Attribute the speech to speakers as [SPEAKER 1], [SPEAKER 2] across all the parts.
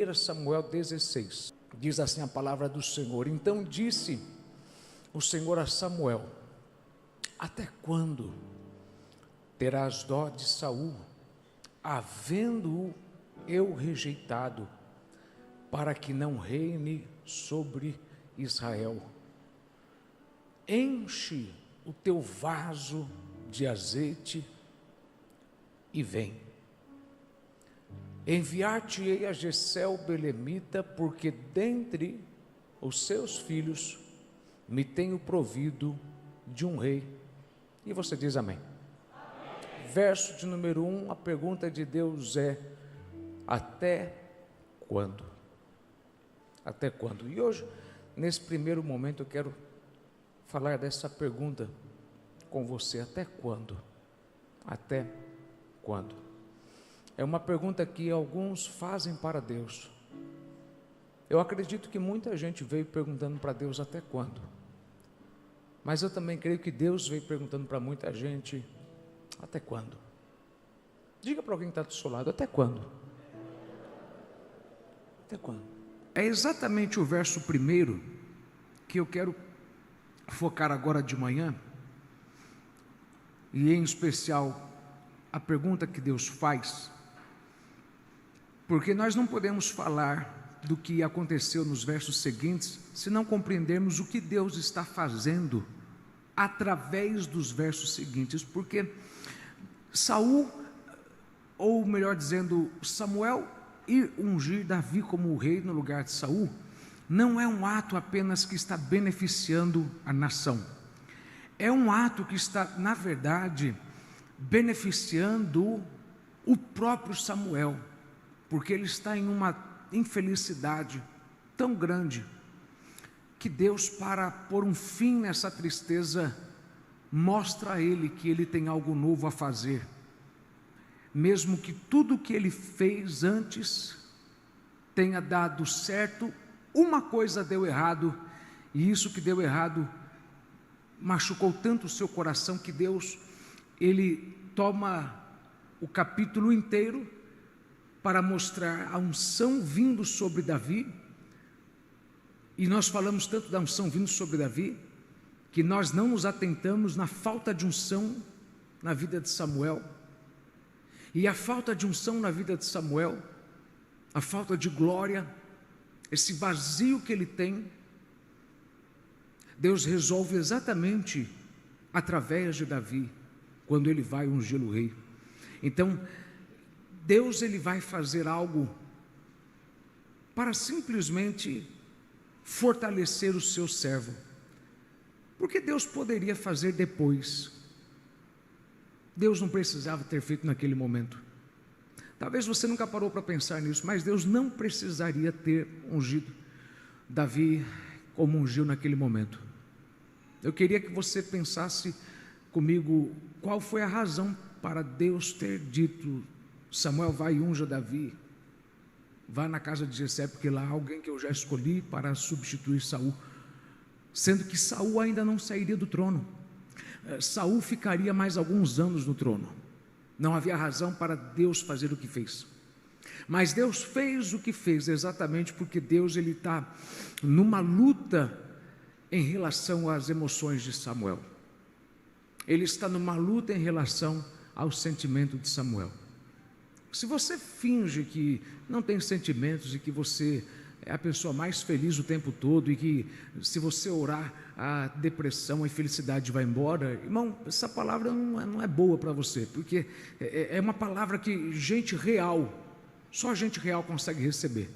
[SPEAKER 1] 1 Samuel 16, diz assim a palavra do Senhor: então disse o Senhor a Samuel: até quando terás dó de Saul, havendo-o eu rejeitado, para que não reine sobre Israel? Enche o teu vaso de azeite e vem. Enviar-te-ei a Jessé o belemita, porque dentre os seus filhos me tenho provido de um rei. E você diz amém. Verso de número 1, a pergunta de Deus é: até quando? Até quando? E hoje, nesse primeiro momento, eu quero falar dessa pergunta com você: até quando? Até quando? É uma pergunta que alguns fazem para Deus. Eu acredito que muita gente veio perguntando para Deus até quando, mas eu também creio que Deus veio perguntando para muita gente: até quando? Diga para alguém que está do seu lado: até quando? Até quando? É exatamente o verso 1 que eu quero focar agora de manhã, e em especial a pergunta que Deus faz, porque nós não podemos falar do que aconteceu nos versos seguintes se não compreendermos o que Deus está fazendo através dos versos seguintes. Porque Saul, ou melhor dizendo, Samuel ir ungir Davi como rei no lugar de Saul, não é um ato apenas que está beneficiando a nação, é um ato que está, na verdade, beneficiando o próprio Samuel, porque ele está em uma infelicidade tão grande que Deus, para pôr um fim nessa tristeza, mostra a ele que ele tem algo novo a fazer, mesmo que tudo que ele fez antes tenha dado certo, uma coisa deu errado, e isso que deu errado machucou tanto o seu coração que Deus, ele toma o capítulo inteiro para mostrar a unção vindo sobre Davi. E nós falamos tanto da unção vindo sobre Davi, que nós não nos atentamos na falta de unção na vida de Samuel. E a falta de unção na vida de Samuel, a falta de glória, esse vazio que ele tem, Deus resolve exatamente através de Davi, quando ele vai ungir o rei. Então, Deus, ele vai fazer algo para simplesmente fortalecer o seu servo, porque Deus poderia fazer depois. Deus não precisava ter feito naquele momento. Talvez você nunca parou para pensar nisso, mas Deus não precisaria ter ungido Davi como ungiu naquele momento. Eu queria que você pensasse comigo qual foi a razão para Deus ter dito: Samuel, vai e unja Davi, vá na casa de Jessé, porque lá há alguém que eu já escolhi para substituir Saul, sendo que Saul ainda não sairia do trono. Saul ficaria mais alguns anos no trono. Não havia razão para Deus fazer o que fez, mas Deus fez o que fez exatamente porque Deus, ele está numa luta em relação às emoções de Samuel. Ele está numa luta em relação ao sentimento de Samuel. Se você finge que não tem sentimentos e que você é a pessoa mais feliz o tempo todo, e que se você orar, a depressão, a infelicidade vai embora, irmão, essa palavra não é boa para você, porque é uma palavra que gente real, só gente real consegue receber,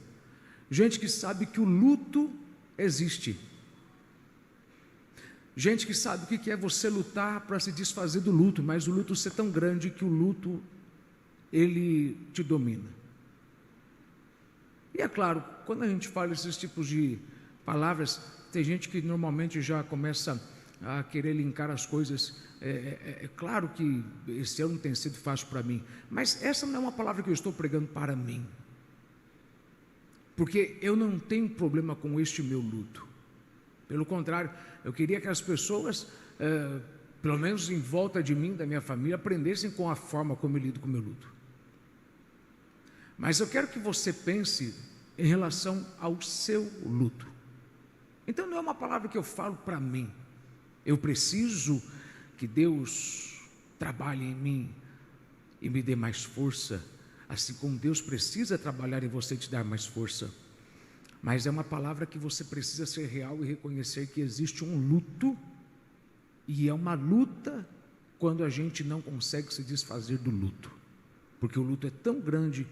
[SPEAKER 1] gente que sabe que o luto existe, gente que sabe o que é você lutar para se desfazer do luto, mas o luto ser tão grande que o luto, ele te domina. E é claro, quando a gente fala esses tipos de palavras, tem gente que normalmente já começa a querer linkar as coisas. É claro que esse ano tem sido fácil para mim, mas essa não é uma palavra que eu estou pregando para mim, porque eu não tenho problema com este meu luto. Pelo contrário, eu queria que as pessoas, pelo menos em volta de mim, da minha família, aprendessem com a forma como eu lido com o meu luto. Mas eu quero que você pense em relação ao seu luto. Então não é uma palavra que eu falo para mim. Eu preciso que Deus trabalhe em mim e me dê mais força, assim como Deus precisa trabalhar em você e te dar mais força. Mas é uma palavra que você precisa ser real e reconhecer que existe um luto, e é uma luta quando a gente não consegue se desfazer do luto, porque o luto é tão grande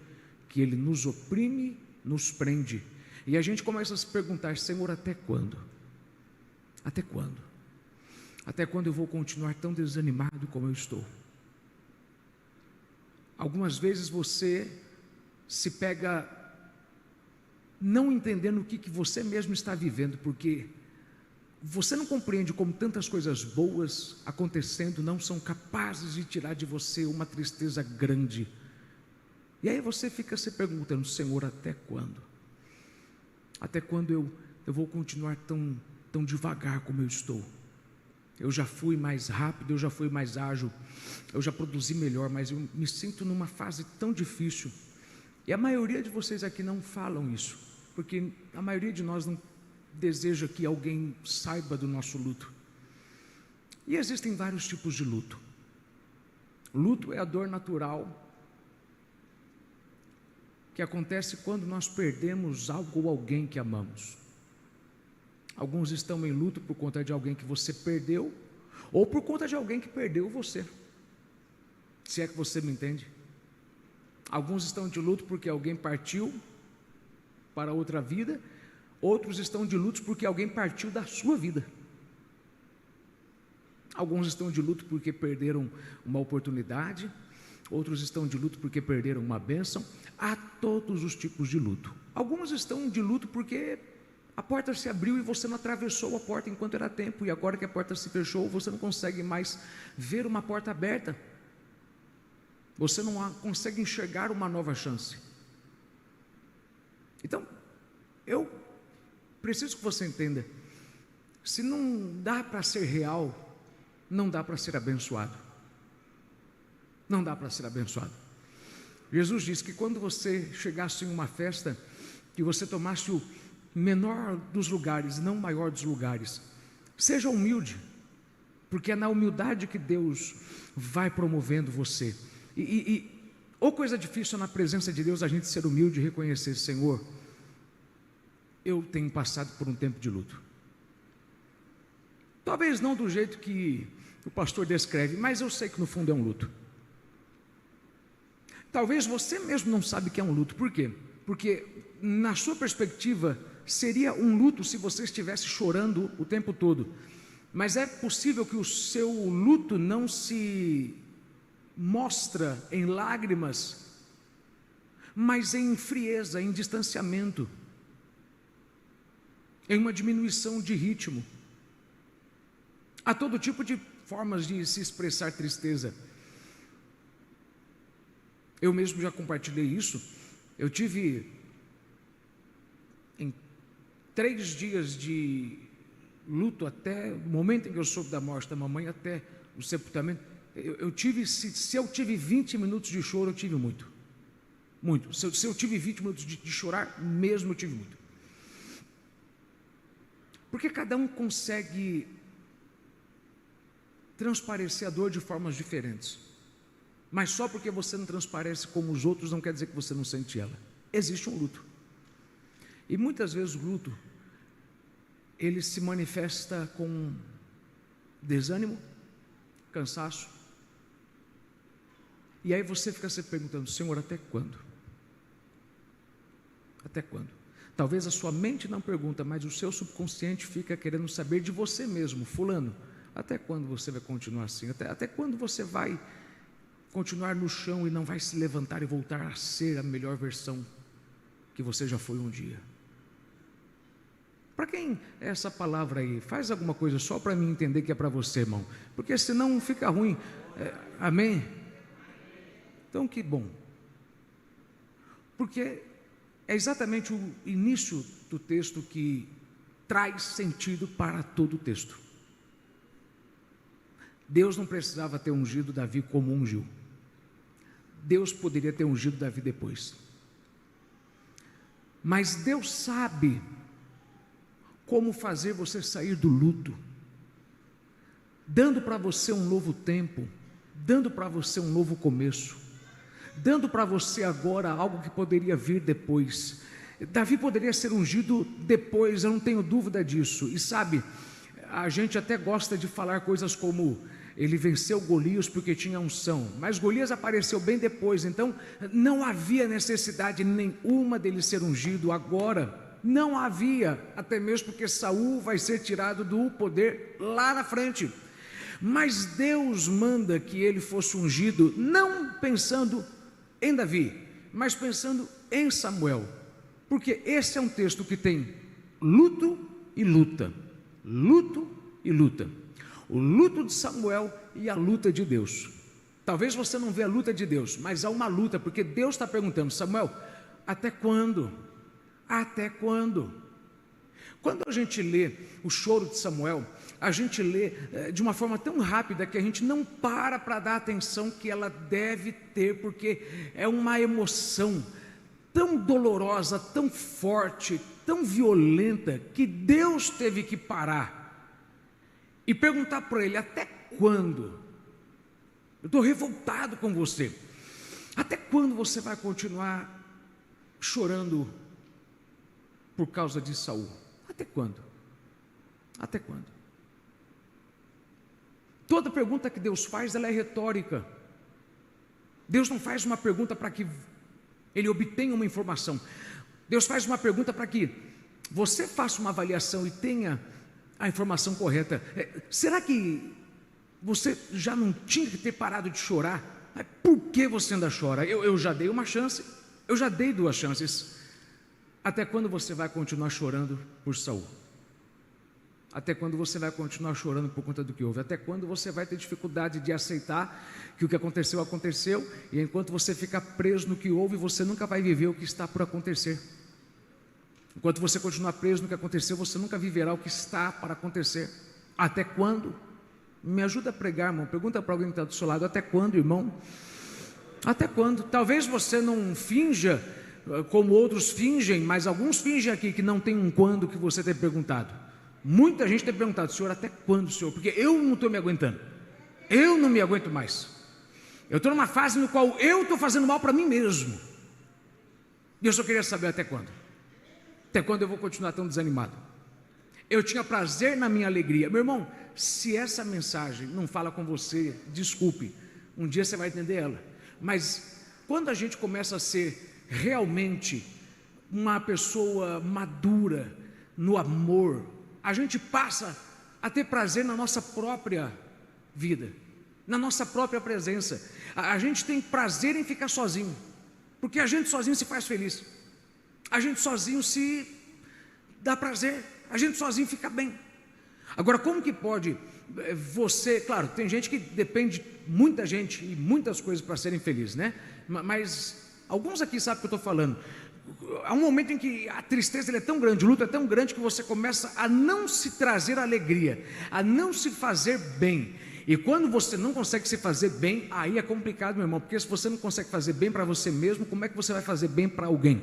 [SPEAKER 1] que ele nos oprime, nos prende, e a gente começa a se perguntar: Senhor, até quando? Até quando? Até quando eu vou continuar tão desanimado como eu estou? Algumas vezes você se pega não entendendo o que você mesmo está vivendo, porque você não compreende como tantas coisas boas acontecendo não são capazes de tirar de você uma tristeza grande. E aí você fica se perguntando: Senhor, até quando? Até quando eu vou continuar tão devagar como eu estou? Eu já fui mais rápido, eu já fui mais ágil, eu já produzi melhor, mas eu me sinto numa fase tão difícil. E a maioria de vocês aqui não falam isso, porque a maioria de nós não deseja que alguém saiba do nosso luto. E existem vários tipos de luto. Luto é a dor natural que acontece quando nós perdemos algo ou alguém que amamos. Alguns estão em luto por conta de alguém que você perdeu, ou por conta de alguém que perdeu você, se é que você me entende. Alguns estão de luto porque alguém partiu para outra vida, outros estão de luto porque alguém partiu da sua vida. Alguns estão de luto porque perderam uma oportunidade, outros estão de luto porque perderam uma bênção. Há todos os tipos de luto. Alguns estão de luto porque a porta se abriu e você não atravessou a porta enquanto era tempo, e agora que a porta se fechou, você não consegue mais ver uma porta aberta, você não consegue enxergar uma nova chance. Então, eu preciso que você entenda: se não dá para ser real, não dá para ser abençoado. Não dá para ser abençoado. Jesus disse que quando você chegasse em uma festa, que você tomasse o menor dos lugares, não o maior dos lugares. Seja humilde, porque é na humildade que Deus vai promovendo você. Ou coisa difícil na presença de Deus a gente ser humilde e reconhecer: Senhor, eu tenho passado por um tempo de luto. Talvez não do jeito que o pastor descreve, mas eu sei que no fundo é um luto. Talvez você mesmo não sabe que é um luto. Por quê? Porque na sua perspectiva seria um luto se você estivesse chorando o tempo todo, mas é possível que o seu luto não se mostra em lágrimas, mas em frieza, em distanciamento, em uma diminuição de ritmo. Há todo tipo de formas de se expressar tristeza. Eu mesmo já compartilhei isso. Eu tive em 3 dias de luto, até o momento em que eu soube da morte da mamãe, até o sepultamento. Eu tive, se eu tive 20 minutos de choro, eu tive muito. Se eu tive 20 minutos de chorar, mesmo eu tive muito. Porque cada um consegue transparecer a dor de formas diferentes. Mas só porque você não transparece como os outros, não quer dizer que você não sente ela. Existe um luto. E muitas vezes o luto, ele se manifesta com desânimo, cansaço. E aí você fica se perguntando: Senhor, até quando? Até quando? Talvez a sua mente não pergunta, mas o seu subconsciente fica querendo saber de você mesmo: fulano, até quando você vai continuar assim? Até quando você vai continuar no chão e não vai se levantar e voltar a ser a melhor versão que você já foi um dia? Para quem é essa palavra aí? Faz alguma coisa só para mim entender que é para você, irmão, porque senão fica ruim. Amém? Então que bom, porque é exatamente o início do texto que traz sentido para todo o texto. Deus não precisava ter ungido Davi como ungiu. Deus poderia ter ungido Davi depois. Mas Deus sabe como fazer você sair do luto, dando para você um novo tempo, dando para você um novo começo, dando para você agora algo que poderia vir depois. Davi poderia ser ungido depois, eu não tenho dúvida disso. E sabe, a gente até gosta de falar coisas como: ele venceu Golias porque tinha unção, mas Golias apareceu bem depois, então não havia necessidade nenhuma dele ser ungido agora. Não havia, até mesmo porque Saul vai ser tirado do poder lá na frente. Mas Deus manda que ele fosse ungido, não pensando em Davi, mas pensando em Samuel, porque esse é um texto que tem luto e luta, luto e luta. O luto de Samuel e a luta de Deus. Talvez você não vê a luta de Deus, mas há uma luta, porque Deus está perguntando: Samuel, até quando? Até quando? Quando a gente lê o choro de Samuel, a gente lê de uma forma tão rápida que a gente não para dar a atenção que ela deve ter, porque é uma emoção tão dolorosa, tão forte, tão violenta, que Deus teve que parar e perguntar para ele: até quando? Eu estou revoltado com você. Até quando você vai continuar chorando por causa de Saul? Até quando? Até quando? Toda pergunta que Deus faz, ela é retórica. Deus não faz uma pergunta para que ele obtenha uma informação. Deus faz uma pergunta para que você faça uma avaliação e tenha a informação correta. Será que você já não tinha que ter parado de chorar? Por que você ainda chora? Eu já dei uma chance, eu já dei 2 chances. Até quando você vai continuar chorando por Saul? Até quando você vai continuar chorando por conta do que houve? Até quando você vai ter dificuldade de aceitar que o que aconteceu, aconteceu, e enquanto você ficar preso no que houve, você nunca vai viver o que está por acontecer? Enquanto você continuar preso no que aconteceu, você nunca viverá o que está para acontecer. Até quando? Me ajuda a pregar, irmão. Pergunta para alguém que está do seu lado: até quando, irmão? Até quando? Talvez você não finja como outros fingem, mas alguns fingem aqui que não tem um quando que você tem perguntado. Muita gente tem perguntado: Senhor, até quando, Senhor? Porque eu não estou me aguentando, eu não me aguento mais, eu estou numa fase no qual eu estou fazendo mal para mim mesmo, e eu só queria saber até quando. Até quando eu vou continuar tão desanimado? Eu tinha prazer na minha alegria. Meu irmão, se essa mensagem não fala com você, desculpe, um dia você vai entender ela. Mas quando a gente começa a ser realmente uma pessoa madura no amor, a gente passa a ter prazer na nossa própria vida, na nossa própria presença. A gente tem prazer em ficar sozinho, porque a gente sozinho se faz feliz, a gente sozinho se dá prazer, a gente sozinho fica bem. Agora, como que pode você, claro, tem gente que depende, muita gente e muitas coisas para serem felizes, né? Mas alguns aqui sabem o que eu estou falando. Há um momento em que a tristeza é tão grande, o luto é tão grande, que você começa a não se trazer alegria, a não se fazer bem. E quando você não consegue se fazer bem, aí é complicado, meu irmão, porque se você não consegue fazer bem para você mesmo, como é que você vai fazer bem para alguém?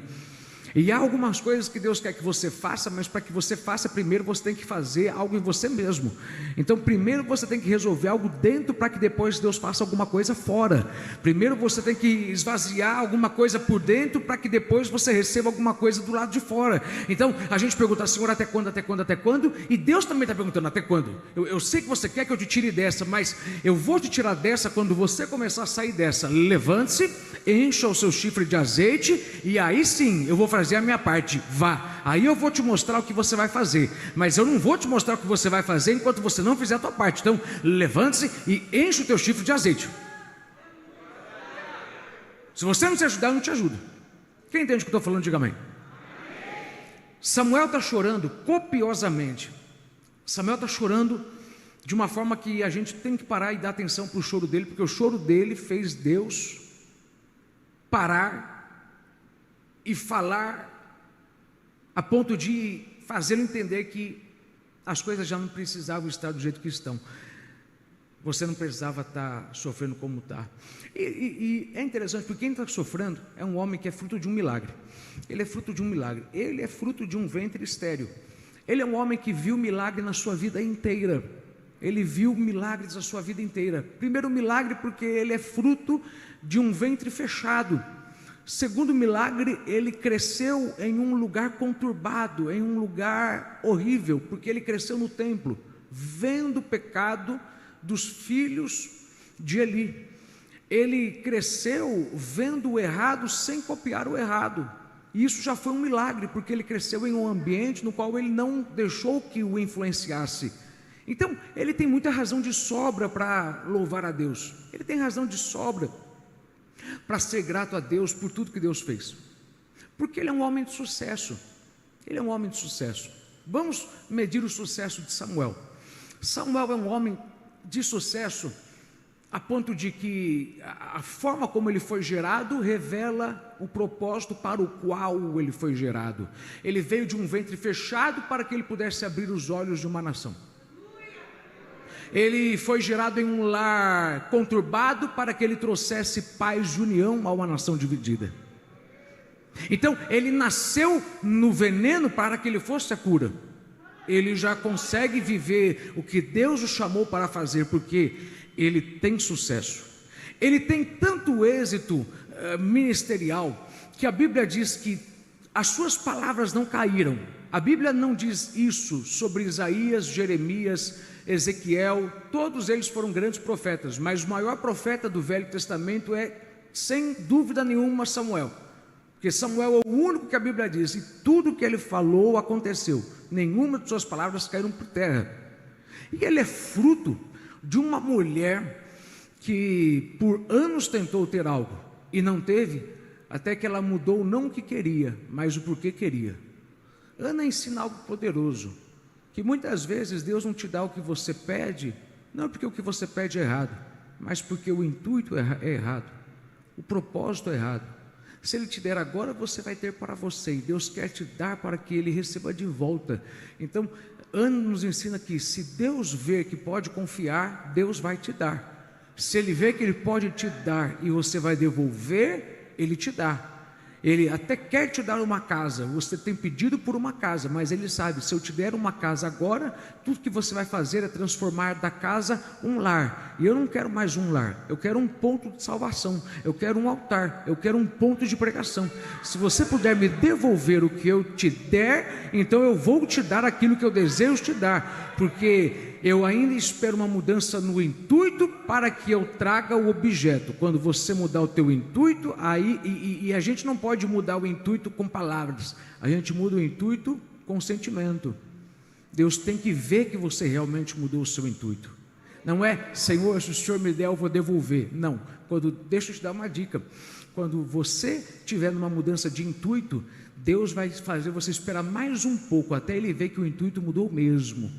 [SPEAKER 1] E há algumas coisas que Deus quer que você faça, mas para que você faça, primeiro você tem que fazer algo em você mesmo. Então primeiro você tem que resolver algo dentro, para que depois Deus faça alguma coisa fora. Primeiro você tem que esvaziar alguma coisa por dentro, para que depois você receba alguma coisa do lado de fora. Então a gente pergunta: Senhor, até quando, até quando, até quando? E Deus também está perguntando: até quando? Eu sei que você quer que eu te tire dessa, mas eu vou te tirar dessa quando você começar a sair dessa. Levante-se, encha o seu chifre de azeite, e aí sim eu vou fazer a minha parte. Vá, aí eu vou te mostrar o que você vai fazer, mas eu não vou te mostrar o que você vai fazer enquanto você não fizer a tua parte. Então levante-se e enche o teu chifre de azeite. Se você não se ajudar, eu não te ajudo. Quem entende o que eu estou falando, diga amém. Samuel está chorando copiosamente. Samuel está chorando de uma forma que a gente tem que parar e dar atenção para o choro dele, porque o choro dele fez Deus parar e falar, a ponto de fazê-lo entender que as coisas já não precisavam estar do jeito que estão. você não precisava estar sofrendo como está. E é interessante, porque quem está sofrendo é um homem que é fruto de um milagre. Ele é fruto de um milagre. Ele é fruto de um ventre estéril. Ele é um homem que viu milagre na sua vida inteira. Ele viu milagres na sua vida inteira. Primeiro milagre, porque ele é fruto de um ventre fechado. Segundo milagre, ele cresceu em um lugar conturbado, em um lugar horrível, porque ele cresceu no templo, vendo o pecado dos filhos de Eli. Ele cresceu vendo o errado sem copiar o errado. E isso já foi um milagre, porque ele cresceu em um ambiente no qual ele não deixou que o influenciasse. Então, ele tem muita razão de sobra para louvar a Deus. Ele tem razão de sobra para ser grato a Deus por tudo que Deus fez. Porque ele é um homem de sucesso. Ele é um homem de sucesso. Vamos medir o sucesso de Samuel. Samuel é um homem de sucesso a ponto de que a forma como ele foi gerado revela o propósito para o qual ele foi gerado. Ele veio de um ventre fechado para que ele pudesse abrir os olhos de uma nação. Ele foi gerado em um lar conturbado para que ele trouxesse paz de união a uma nação dividida. Então, ele nasceu no veneno para que ele fosse a cura. Ele já consegue viver o que Deus o chamou para fazer, porque ele tem sucesso. Ele tem tanto êxito ministerial, que a Bíblia diz que as suas palavras não caíram. A Bíblia não diz isso sobre Isaías, Jeremias, Ezequiel. Todos eles foram grandes profetas, mas o maior profeta do Velho Testamento é, sem dúvida nenhuma, Samuel. Porque Samuel é o único que a Bíblia diz, e tudo que ele falou aconteceu. Nenhuma de suas palavras caíram por terra. E ele é fruto de uma mulher que por anos tentou ter algo e não teve, até que ela mudou não o que queria, mas o porquê queria. Ana ensina algo poderoso, que muitas vezes Deus não te dá o que você pede, não porque o que você pede é errado, mas porque o intuito é errado, o propósito é errado. Se Ele te der agora, você vai ter para você, e Deus quer te dar para que Ele receba de volta. Então, Ana nos ensina que se Deus vê que pode confiar, Deus vai te dar. Se Ele vê que Ele pode te dar e você vai devolver, Ele te dá. Ele até quer te dar uma casa, você tem pedido por uma casa, mas Ele sabe, se eu te der uma casa agora, tudo que você vai fazer é transformar da casa um lar. E eu não quero mais um lar, eu quero um ponto de salvação, eu quero um altar, eu quero um ponto de pregação. Se você puder me devolver o que eu te der, então eu vou te dar aquilo que eu desejo te dar, porque eu ainda espero uma mudança no intuito para que eu traga o objeto. Quando você mudar o teu intuito, aí a gente não pode mudar o intuito com palavras, a gente muda o intuito com sentimento. Deus tem que ver que você realmente mudou o seu intuito. Não é, Senhor, se o Senhor me der, eu vou devolver. Não, deixa eu te dar uma dica. Quando você tiver numa mudança de intuito, Deus vai fazer você esperar mais um pouco, até Ele ver que o intuito mudou mesmo.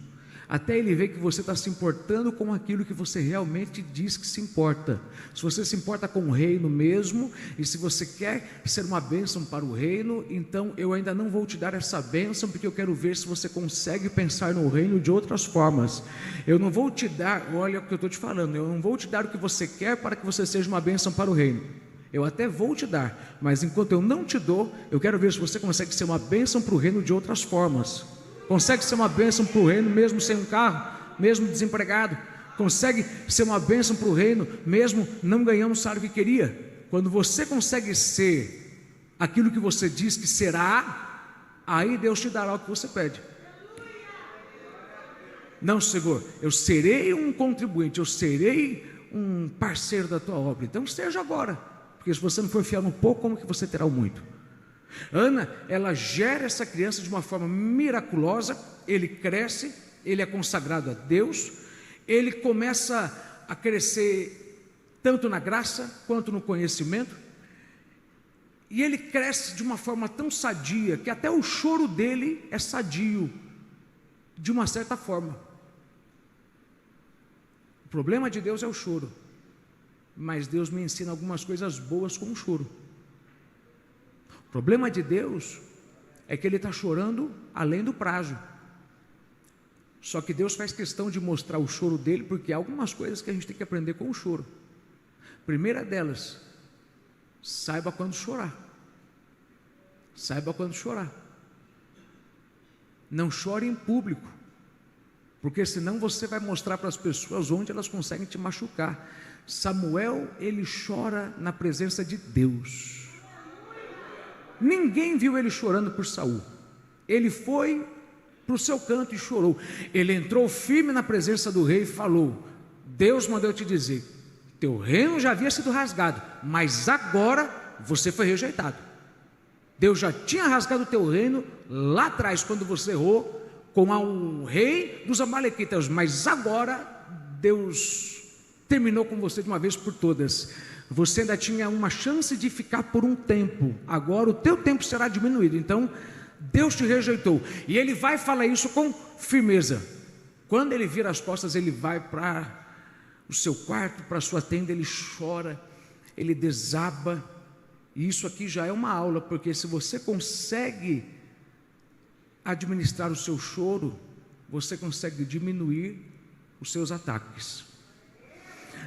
[SPEAKER 1] Até Ele ver que você está se importando com aquilo que você realmente diz que se importa. Se você se importa com o reino mesmo, e se você quer ser uma bênção para o reino, então eu ainda não vou te dar essa bênção, porque eu quero ver se você consegue pensar no reino de outras formas. Eu não vou te dar, olha o que eu estou te falando, eu não vou te dar o que você quer para que você seja uma bênção para o reino. Eu até vou te dar, mas enquanto eu não te dou, eu quero ver se você consegue ser uma bênção para o reino de outras formas. Consegue ser uma bênção para o reino mesmo sem um carro, mesmo desempregado? Consegue ser uma bênção para o reino mesmo não ganhando o salário que queria? Quando você consegue ser aquilo que você diz que será, aí Deus te dará o que você pede. Não, Senhor, eu serei um contribuinte, eu serei um parceiro da tua obra. Então esteja agora, porque se você não for fiel no pouco, como que você terá o muito? Ana, ela gera essa criança de uma forma miraculosa. Ele cresce, ele é consagrado a Deus, ele começa a crescer tanto na graça quanto no conhecimento, e ele cresce de uma forma tão sadia que até o choro dele é sadio, de uma certa forma. O problema de Deus é o choro, mas Deus me ensina algumas coisas boas com o choro. O problema de Deus é que Ele está chorando além do prazo. Só que Deus faz questão de mostrar o choro dele, porque há algumas coisas que a gente tem que aprender com o choro. Primeira delas, saiba quando chorar. Saiba quando chorar. Não chore em público, porque senão você vai mostrar para as pessoas onde elas conseguem te machucar. Samuel, ele chora na presença de Deus. Ninguém viu ele chorando por Saul. Ele foi para o seu canto e chorou. Ele entrou firme na presença do rei e falou: Deus mandou eu te dizer, teu reino já havia sido rasgado, mas agora você foi rejeitado. Deus já tinha rasgado o teu reino lá atrás, quando você errou com o rei dos amalequitas, mas agora Deus terminou com você de uma vez por todas. Você ainda tinha uma chance de ficar por um tempo, agora o teu tempo será diminuído. Então Deus te rejeitou. E ele vai falar isso com firmeza. Quando ele vira as costas, ele vai para o seu quarto, para a sua tenda, ele chora, ele desaba. E isso aqui já é uma aula, porque se você consegue administrar o seu choro, você consegue diminuir os seus ataques.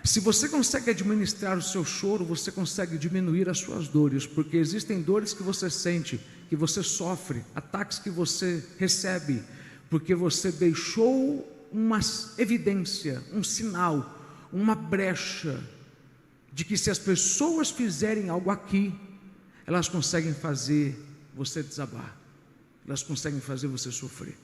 [SPEAKER 1] Se você consegue administrar o seu choro, você consegue diminuir as suas dores, porque existem dores que você sente, que você sofre, ataques que você recebe, porque você deixou uma evidência, um sinal, uma brecha, de que se as pessoas fizerem algo aqui, elas conseguem fazer você desabar, elas conseguem fazer você sofrer.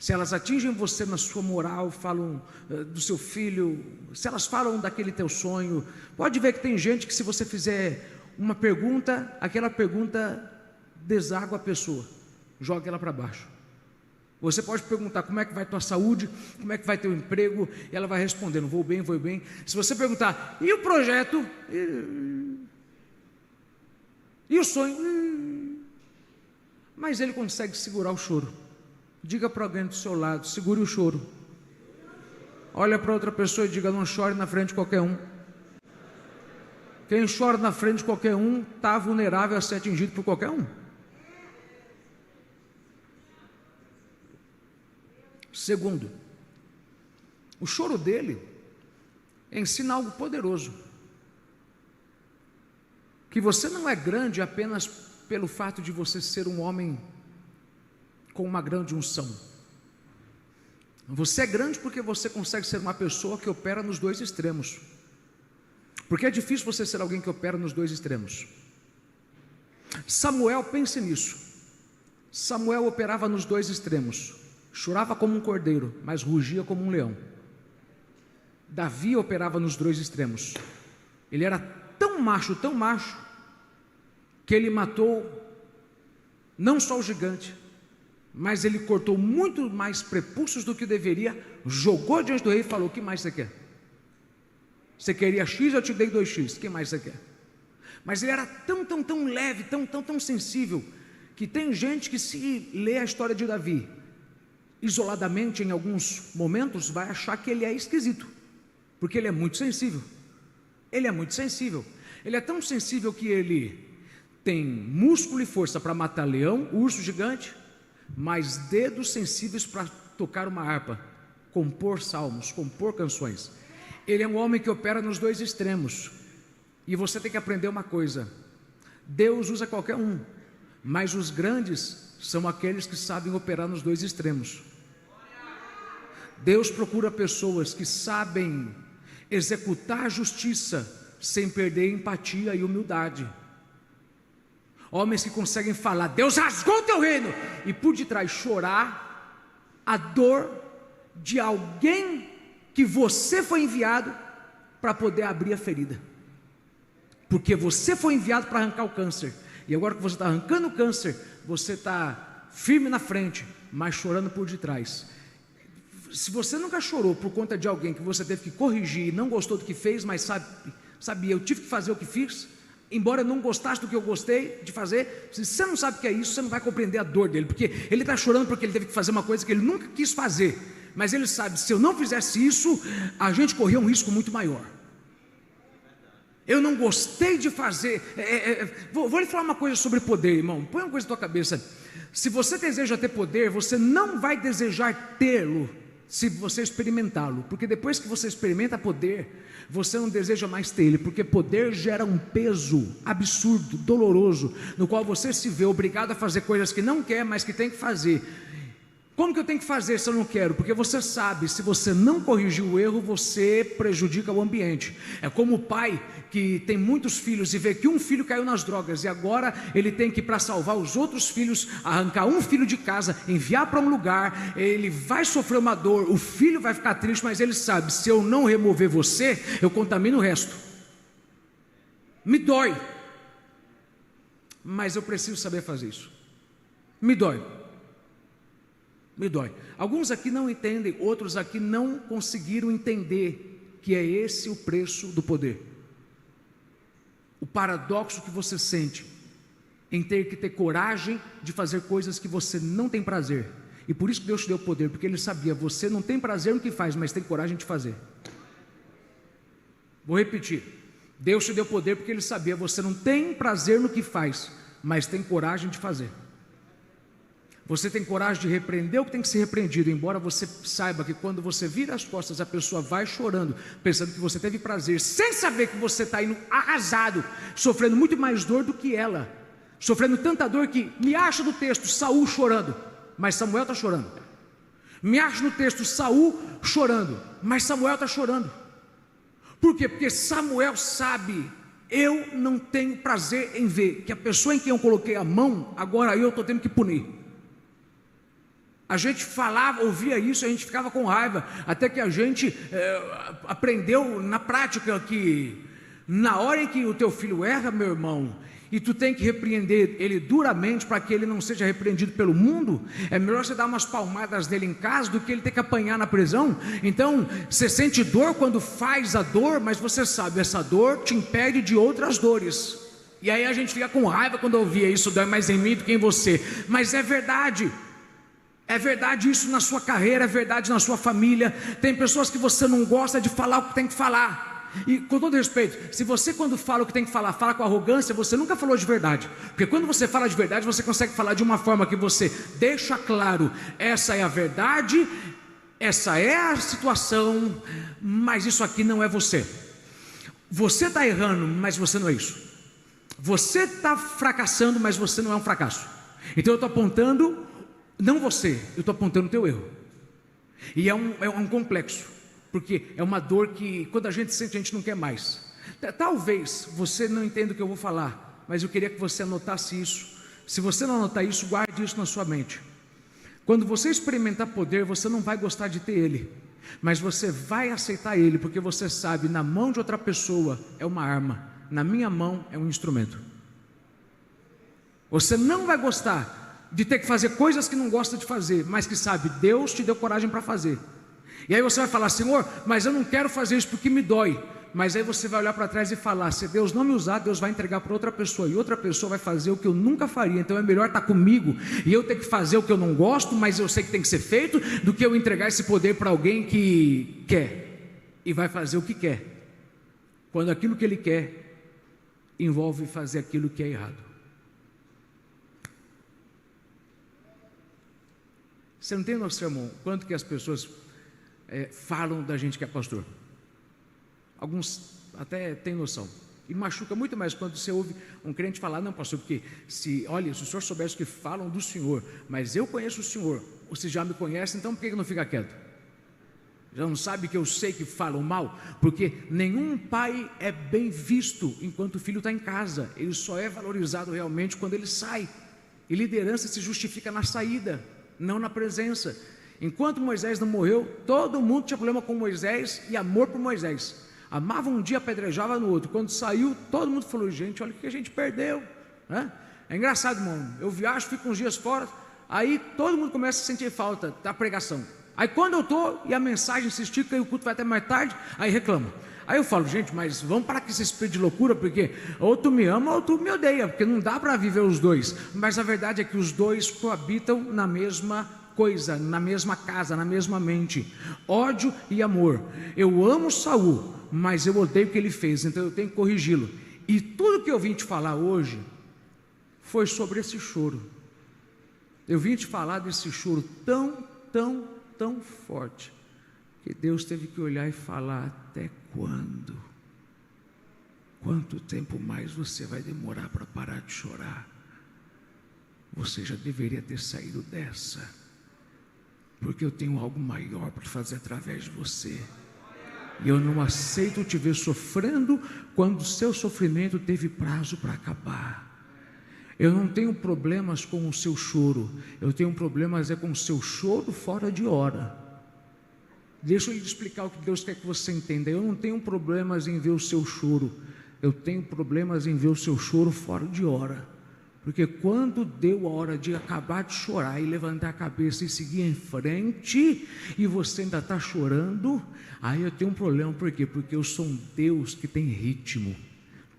[SPEAKER 1] Se elas atingem você na sua moral, falam do seu filho, se elas falam daquele teu sonho, pode ver que tem gente que, se você fizer uma pergunta, aquela pergunta deságua a pessoa, joga ela para baixo. Você pode perguntar como é que vai tua saúde, como é que vai teu emprego, e ela vai respondendo, vou bem, vou bem. Se você perguntar, e o projeto? E o sonho? Mas ele consegue segurar o choro. Diga para alguém do seu lado, segure o choro. Olha para outra pessoa e diga, não chore na frente de qualquer um. Quem chora na frente de qualquer um está vulnerável a ser atingido por qualquer um. Segundo, o choro dele ensina algo poderoso, que você não é grande apenas pelo fato de você ser um homem com uma grande unção. Você é grande porque você consegue ser uma pessoa que opera nos dois extremos, porque é difícil você ser alguém que opera nos dois extremos. Samuel, pense nisso. Samuel operava nos dois extremos, chorava como um cordeiro, mas rugia como um leão. Davi operava nos dois extremos. Ele era tão macho, que ele matou não só o gigante, mas ele cortou muito mais prepúcios do que deveria, jogou diante do rei e falou, o que mais você quer? Você queria X, eu te dei 2X, o que mais você quer? Mas ele era tão leve, tão sensível, que tem gente que, se lê a história de Davi isoladamente em alguns momentos, vai achar que ele é esquisito, porque ele é muito sensível. Ele é muito sensível. Ele é tão sensível que ele tem músculo e força para matar leão, urso gigante, mas dedos sensíveis para tocar uma harpa, compor salmos, compor canções. Ele é um homem que opera nos dois extremos. E você tem que aprender uma coisa: Deus usa qualquer um, mas os grandes são aqueles que sabem operar nos dois extremos. Deus procura pessoas que sabem executar a justiça sem perder empatia e humildade. Homens que conseguem falar, Deus rasgou o teu reino, e por detrás chorar a dor de alguém que você foi enviado para poder abrir a ferida, porque você foi enviado para arrancar o câncer, e agora que você está arrancando o câncer, você está firme na frente, mas chorando por detrás. Se você nunca chorou por conta de alguém que você teve que corrigir e não gostou do que fez, mas sabia, eu tive que fazer o que fiz, embora eu não gostasse do que eu gostei de fazer, se você não sabe o que é isso, você não vai compreender a dor dele, porque ele está chorando porque ele teve que fazer uma coisa que ele nunca quis fazer, mas ele sabe, se eu não fizesse isso, a gente corria um risco muito maior. Eu não gostei de fazer. Vou lhe falar uma coisa sobre poder, irmão. Põe uma coisa na tua cabeça. Se você deseja ter poder, você não vai desejar tê-lo se você experimentá-lo, porque depois que você experimenta poder, você não deseja mais ter ele, porque poder gera um peso absurdo, doloroso, no qual você se vê obrigado a fazer coisas que não quer, mas que tem que fazer. Como que eu tenho que fazer se eu não quero? Porque você sabe, se você não corrigir o erro, você prejudica o ambiente. É como o pai que tem muitos filhos e vê que um filho caiu nas drogas e agora ele tem que, para salvar os outros filhos, arrancar um filho de casa, enviar para um lugar, ele vai sofrer uma dor, o filho vai ficar triste, mas ele sabe, se eu não remover você, eu contamino o resto. Me dói, mas eu preciso saber fazer isso. Me dói. Me dói. Alguns aqui não entendem, outros aqui não conseguiram entender que é esse o preço do poder. O paradoxo que você sente em ter que ter coragem de fazer coisas que você não tem prazer. E por isso que Deus te deu poder, porque Ele sabia, você não tem prazer no que faz, mas tem coragem de fazer. Vou repetir, Deus te deu poder porque Ele sabia, você não tem prazer no que faz, mas tem coragem de fazer. Você tem coragem de repreender o que tem que ser repreendido, embora você saiba que quando você vira as costas, a pessoa vai chorando, pensando que você teve prazer, sem saber que você está indo arrasado, sofrendo muito mais dor do que ela, sofrendo tanta dor que me acha no texto Saul chorando, mas Samuel está chorando. Me acha no texto Saul chorando, mas Samuel está chorando. Por quê? Porque Samuel sabe, eu não tenho prazer em ver que a pessoa em quem eu coloquei a mão, agora eu estou tendo que punir. A gente falava, ouvia isso, a gente ficava com raiva, até que a gente aprendeu na prática que na hora em que o teu filho erra, meu irmão, e tu tem que repreender ele duramente para que ele não seja repreendido pelo mundo, é melhor você dar umas palmadas nele em casa do que ele ter que apanhar na prisão. Então, você sente dor quando faz a dor, mas você sabe, essa dor te impede de outras dores. E aí a gente fica com raiva quando ouvia isso, dói mais em mim do que em você, mas é verdade. É verdade isso na sua carreira, é verdade na sua família. Tem pessoas que você não gosta de falar o que tem que falar. E com todo respeito, se você quando fala o que tem que falar, fala com arrogância, você nunca falou de verdade. Porque quando você fala de verdade, você consegue falar de uma forma que você deixa claro, essa é a verdade, essa é a situação, mas isso aqui não é você. Você está errando, mas você não é isso. Você está fracassando, mas você não é um fracasso. Então eu estou apontando, não você, eu estou apontando o teu erro. E é um complexo, porque é uma dor que quando a gente sente, a gente não quer mais. Talvez você não entenda o que eu vou falar, mas eu queria que você anotasse isso. Se você não anotar isso, guarde isso na sua mente. Quando você experimentar poder, você não vai gostar de ter ele, mas você vai aceitar ele, porque você sabe, na mão de outra pessoa é uma arma, na minha mão é um instrumento. Você não vai gostar de ter que fazer coisas que não gosta de fazer, mas que sabe, Deus te deu coragem para fazer. E aí você vai falar, Senhor, mas eu não quero fazer isso porque me dói. Mas aí você vai olhar para trás e falar, se Deus não me usar, Deus vai entregar para outra pessoa, e outra pessoa vai fazer o que eu nunca faria. Então é melhor estar comigo e eu ter que fazer o que eu não gosto, mas eu sei que tem que ser feito, do que eu entregar esse poder para alguém que quer e vai fazer o que quer, quando aquilo que ele quer envolve fazer aquilo que é errado. Você não tem noção, irmão, quanto que as pessoas falam da gente que é pastor. Alguns até têm noção. E machuca muito mais quando você ouve um crente falar, não, pastor, porque olha, se o senhor soubesse o que falam do senhor, mas eu conheço o senhor, você já me conhece, então por que não fica quieto? Já não sabe que eu sei que falam mal? Porque nenhum pai é bem visto enquanto o filho está em casa, ele só é valorizado realmente quando ele sai. E liderança se justifica na saída, não na presença. Enquanto Moisés não morreu, todo mundo tinha problema com Moisés e amor por Moisés. Amava um dia, apedrejava no outro. Quando saiu, todo mundo falou, gente, olha o que a gente perdeu, né? É engraçado, irmão, eu viajo, fico uns dias fora, aí todo mundo começa a sentir falta da pregação. Aí quando eu estou e a mensagem se estica e o culto vai até mais tarde, aí reclama. Aí eu falo, gente, mas vamos parar com esse espírito de loucura, porque ou tu me ama ou tu me odeia, porque não dá para viver os dois. Mas a verdade é que os dois coabitam na mesma coisa, na mesma casa, na mesma mente. Ódio e amor. Eu amo Saul, mas eu odeio o que ele fez, então eu tenho que corrigi-lo. E tudo que eu vim te falar hoje foi sobre esse choro. Eu vim te falar desse choro tão forte, que Deus teve que olhar e falar: até quando? Quanto tempo mais você vai demorar para parar de chorar? Você já deveria ter saído dessa, porque eu tenho algo maior para fazer através de você. E eu não aceito te ver sofrendo quando o seu sofrimento teve prazo para acabar. Eu não tenho problemas com o seu choro, eu tenho problemas com o seu choro fora de hora. Deixa eu lhe explicar o que Deus quer que você entenda. Eu não tenho problemas em ver o seu choro, eu tenho problemas em ver o seu choro fora de hora. Porque quando deu a hora de acabar de chorar e levantar a cabeça e seguir em frente, e você ainda está chorando, aí eu tenho um problema. Por quê? Porque eu sou um Deus que tem ritmo.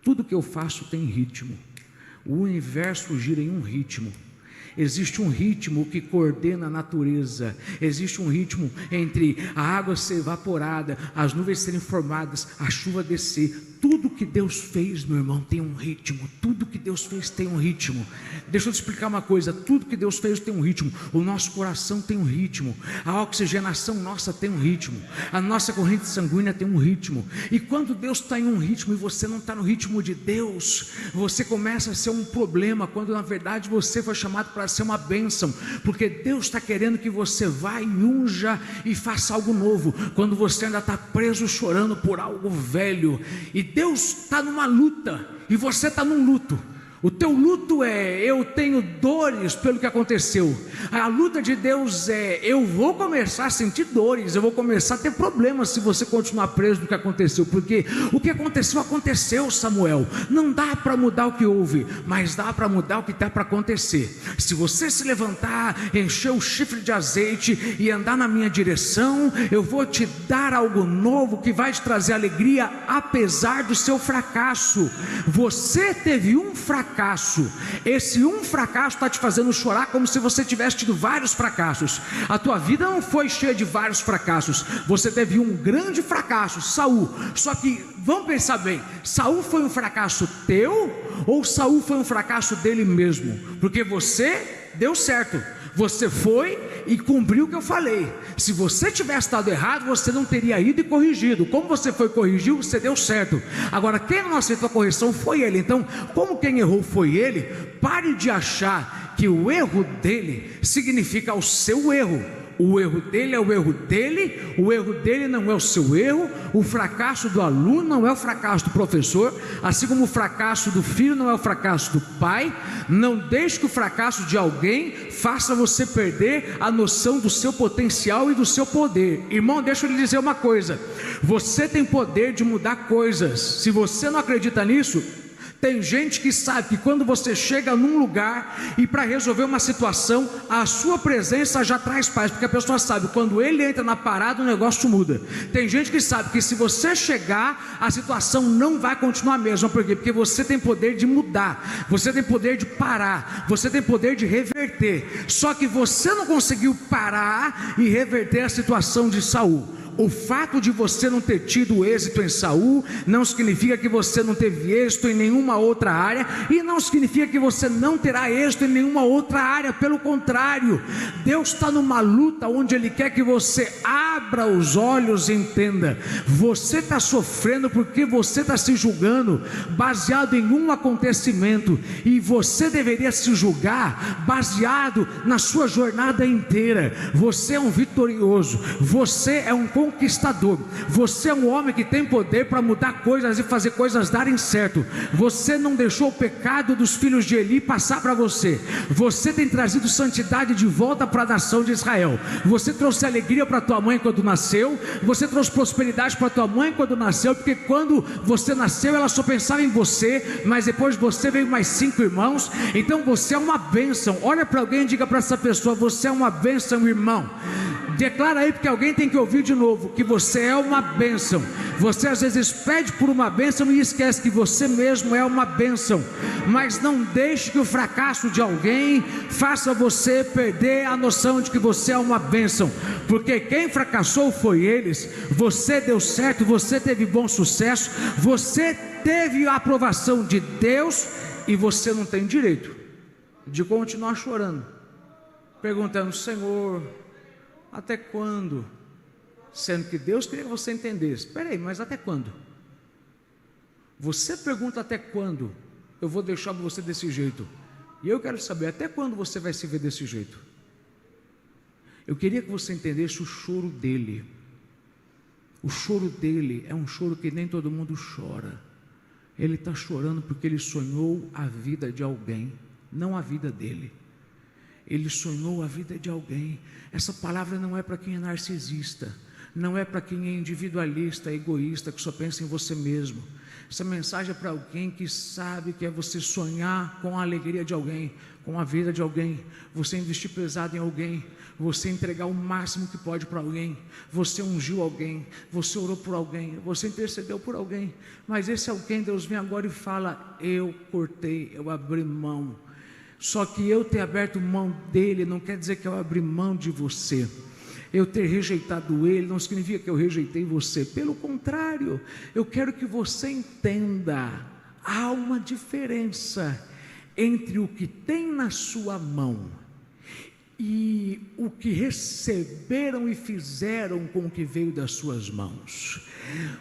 [SPEAKER 1] Tudo que eu faço tem ritmo. O universo gira em um ritmo. Existe um ritmo que coordena a natureza. Existe um ritmo entre a água ser evaporada, as nuvens serem formadas, a chuva descer. Tudo que Deus fez, meu irmão, tem um ritmo. Tudo que Deus fez tem um ritmo. Deixa eu te explicar uma coisa. Tudo que Deus fez tem um ritmo. O nosso coração tem um ritmo. A oxigenação nossa tem um ritmo. A nossa corrente sanguínea tem um ritmo. E quando Deus está em um ritmo e você não está no ritmo de Deus, você começa a ser um problema, quando na verdade você foi chamado para ser uma bênção. Porque Deus está querendo que você vá e unja e faça algo novo, quando você ainda está preso chorando por algo velho. E Deus está numa luta e você está num luto. O teu luto é: eu tenho dores pelo que aconteceu. A luta de Deus é: eu vou começar a sentir dores, eu vou começar a ter problemas se você continuar preso no que aconteceu. Porque o que aconteceu, aconteceu, Samuel. Não dá para mudar o que houve, mas dá para mudar o que está para acontecer. Se você se levantar, encher o chifre de azeite e andar na minha direção, eu vou te dar algo novo que vai te trazer alegria, apesar do seu fracasso. Você teve um fracasso. Esse um fracasso está te fazendo chorar como se você tivesse tido vários fracassos. A tua vida não foi cheia de vários fracassos. Você teve um grande fracasso, Saul. Só que vamos pensar bem: Saul foi um fracasso teu ou Saul foi um fracasso dele mesmo? Porque você deu certo, você foi e cumpriu o que eu falei. Se você tivesse estado errado, você não teria ido e corrigido. Como você foi e corrigiu, você deu certo. Agora, quem não aceitou a correção foi ele. Então, como quem errou foi ele, pare de achar que o erro dele significa o seu erro. O erro dele é o erro dele não é o seu erro. O fracasso do aluno não é o fracasso do professor, assim como o fracasso do filho não é o fracasso do pai. Não deixe que o fracasso de alguém faça você perder a noção do seu potencial e do seu poder. Irmão, deixa eu lhe dizer uma coisa: você tem poder de mudar coisas. Se você não acredita nisso, tem gente que sabe que quando você chega num lugar e para resolver uma situação, a sua presença já traz paz, porque a pessoa sabe, quando ele entra na parada, o negócio muda. Tem gente que sabe que se você chegar, a situação não vai continuar a mesma. Por quê? Porque você tem poder de mudar, você tem poder de parar, você tem poder de reverter. Só que você não conseguiu parar e reverter a situação de Saul. O fato de você não ter tido êxito em Saul não significa que você não teve êxito em nenhuma outra área, e não significa que você não terá êxito em nenhuma outra área. Pelo contrário, Deus está numa luta onde Ele quer que você abra os olhos e entenda. Você está sofrendo porque você está se julgando baseado em um acontecimento, e você deveria se julgar baseado na sua jornada inteira. Você é um vitorioso, você é um conquistador, você é um homem que tem poder para mudar coisas e fazer coisas darem certo. Você não deixou o pecado dos filhos de Eli passar para você. Você tem trazido santidade de volta para a nação de Israel. Você trouxe alegria para tua mãe quando nasceu. Você trouxe prosperidade para tua mãe quando nasceu, porque quando você nasceu ela só pensava em você, mas depois de você veio mais 5 irmãos. Então você é uma bênção. Olha para alguém e diga para essa pessoa: você é uma bênção, irmão. Declara aí, porque alguém tem que ouvir de novo, que você é uma bênção. Você às vezes pede por uma bênção e esquece que você mesmo é uma bênção. Mas não deixe que o fracasso de alguém faça você perder a noção de que você é uma bênção, porque quem fracassou foi eles. Você deu certo, você teve bom sucesso, você teve a aprovação de Deus, e você não tem direito de continuar chorando, perguntando: Senhor, até quando? sendo que Deus queria que você entendesse. Espera aí, mas até quando? Você pergunta até quando eu vou deixar você desse jeito, e eu quero saber até quando você vai se ver desse jeito. Eu queria que você entendesse o choro dele. O choro dele é um choro que nem todo mundo chora. Ele está chorando porque ele sonhou a vida de alguém, não a vida dele. Ele sonhou a vida de alguém. Essa palavra não é para quem é narcisista, não é para quem é individualista, egoísta, que só pensa em você mesmo. Essa mensagem é para alguém que sabe que é você sonhar com a alegria de alguém, com a vida de alguém, você investir pesado em alguém, você entregar o máximo que pode para alguém, você ungiu alguém, você orou por alguém, você intercedeu por alguém, mas esse alguém, Deus vem agora e fala: eu cortei, eu abri mão. Só que eu ter aberto mão dele não quer dizer que eu abri mão de você. Eu ter rejeitado ele não significa que eu rejeitei você. Pelo contrário, eu quero que você entenda: há uma diferença entre o que tem na sua mão e o que receberam e fizeram com o que veio das suas mãos.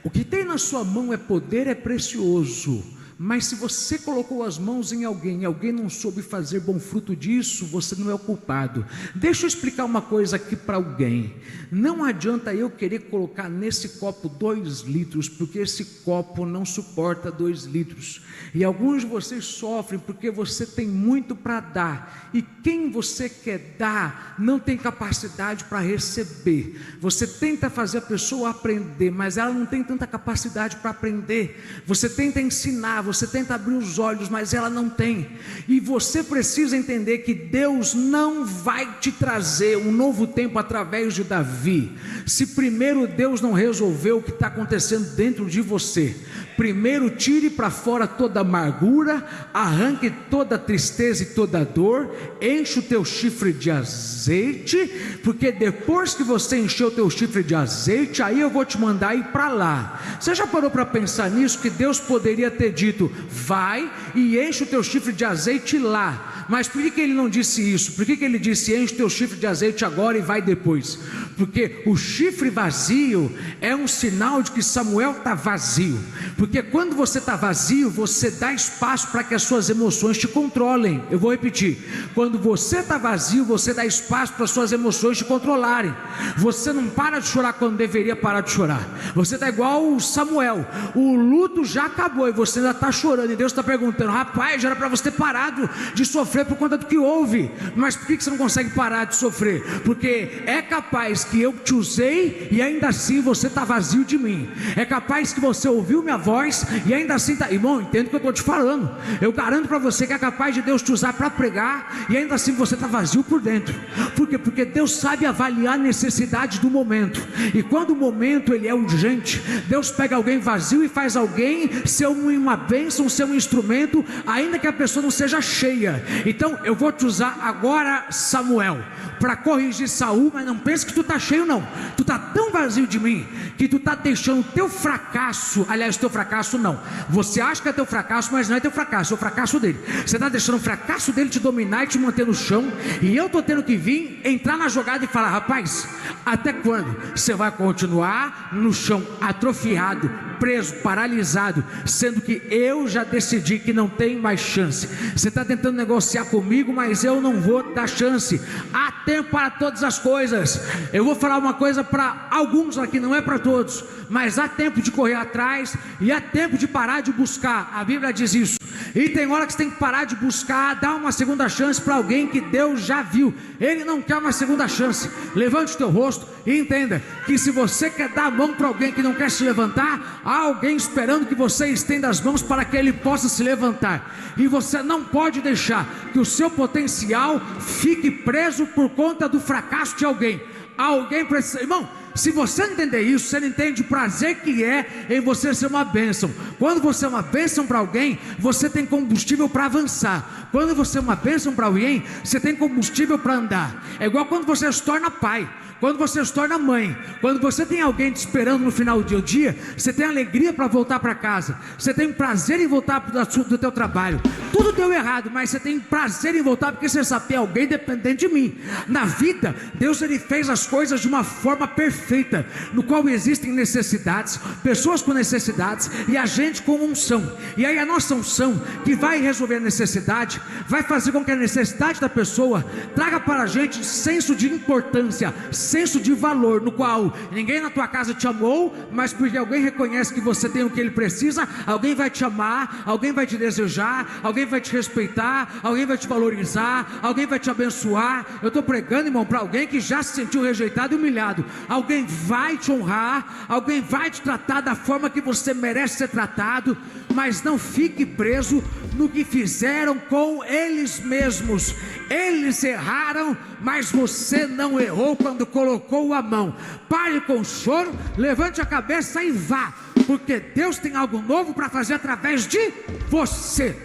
[SPEAKER 1] O que tem na sua mão é poder, é precioso, mas se você colocou as mãos em alguém e alguém não soube fazer bom fruto disso, você não é o culpado. Deixa eu explicar uma coisa aqui para alguém. Não adianta eu querer colocar nesse copo 2 litros, porque esse copo não suporta 2 litros. E alguns de vocês sofrem porque você tem muito para dar, e quem você quer dar não tem capacidade para receber. Você tenta fazer a pessoa aprender, mas ela não tem tanta capacidade para aprender. Você tenta ensinar, você tenta abrir os olhos, mas ela não tem. E você precisa entender que Deus não vai te trazer um novo tempo através de Davi, se primeiro Deus não resolveu o que está acontecendo dentro de você. Primeiro tire para fora toda amargura, arranque toda tristeza e toda dor, enche o teu chifre de azeite, porque depois que você encher o teu chifre de azeite, aí eu vou te mandar ir para lá. Você já parou para pensar nisso? Que Deus poderia ter dito: vai e enche o teu chifre de azeite lá. Mas por que ele não disse isso? Por que ele disse: enche o teu chifre de azeite agora e vai depois? Porque o chifre vazio é um sinal de que Samuel está vazio. Porque quando você está vazio, você dá espaço para que as suas emoções te controlem. Eu vou repetir: quando você está vazio, você dá espaço para as suas emoções te controlarem. Você não para de chorar quando deveria parar de chorar. Você está igual o Samuel, o luto já acabou e você ainda está chorando, e Deus está perguntando: rapaz, já era para você ter parado de sofrer por conta do que houve. Mas por que você não consegue parar de sofrer? Porque é capaz que eu te usei e ainda assim você está vazio de mim. É capaz que você ouviu minha voz e ainda assim está... Irmão, entendo o que eu estou te falando. Eu garanto para você que é capaz de Deus te usar para pregar e ainda assim você está vazio por dentro. Por quê? Porque Deus sabe avaliar a necessidade do momento, e quando o momento ele é urgente, Deus pega alguém vazio e faz alguém ser uma bênção, ser um instrumento, ainda que a pessoa não seja cheia. Então eu vou te usar agora, Samuel, para corrigir Saul, mas não pense que tu está cheio não. Tu está tão vazio de mim que tu está deixando o teu fracasso, aliás, teu fracasso não, você acha que é teu fracasso, mas não é teu fracasso, é o fracasso dele. Você está deixando o fracasso dele te dominar e te manter no chão, e eu estou tendo que vir, entrar na jogada e falar: rapaz, até quando você vai continuar no chão, atrofiado, preso, paralisado, sendo que eu já decidi que não tem mais chance? Você está tentando negociar comigo, mas eu não vou dar chance. Há tempo para todas as coisas. Eu vou falar uma coisa para alguns aqui, não é para todos, mas há tempo de correr atrás e há tempo de parar de buscar. A Bíblia diz isso. E tem hora que você tem que parar de buscar, dar uma segunda chance para alguém que Deus já viu. Ele não quer uma segunda chance. Levante o teu rosto e entenda que se você quer dar a mão para alguém que não quer se levantar, há alguém esperando que você estenda as mãos para que ele possa se levantar. E você não pode deixar que o seu potencial fique preso por conta do fracasso de alguém. Alguém precisa, irmão, se você entender isso, você não entende o prazer que é em você ser uma bênção. Quando você é uma bênção para alguém, você tem combustível para avançar. Quando você é uma bênção para alguém, você tem combustível para andar. É igual quando você se torna pai. quando você se torna mãe, quando você tem alguém te esperando no final do dia, você tem alegria para voltar para casa, você tem prazer em voltar do teu trabalho. Tudo deu errado, mas você tem prazer em voltar porque você sabe, tem alguém dependente de mim. Na vida, Deus ele fez as coisas de uma forma perfeita, no qual existem necessidades, pessoas com necessidades e a gente com unção. E aí a nossa unção que vai resolver a necessidade, vai fazer com que a necessidade da pessoa traga para a gente senso de importância, senso de valor, no qual ninguém na tua casa te amou, mas porque alguém reconhece que você tem o que ele precisa, alguém vai te amar, alguém vai te desejar, alguém vai te respeitar, alguém vai te valorizar, alguém vai te abençoar. Eu estou pregando, irmão, para alguém que já se sentiu rejeitado e humilhado. Alguém vai te honrar, alguém vai te tratar da forma que você merece ser tratado, mas não fique preso no que fizeram com eles mesmos. Eles erraram, mas você não errou quando colocou a mão. Pare com o choro, levante a cabeça e vá, porque Deus tem algo novo para fazer através de você.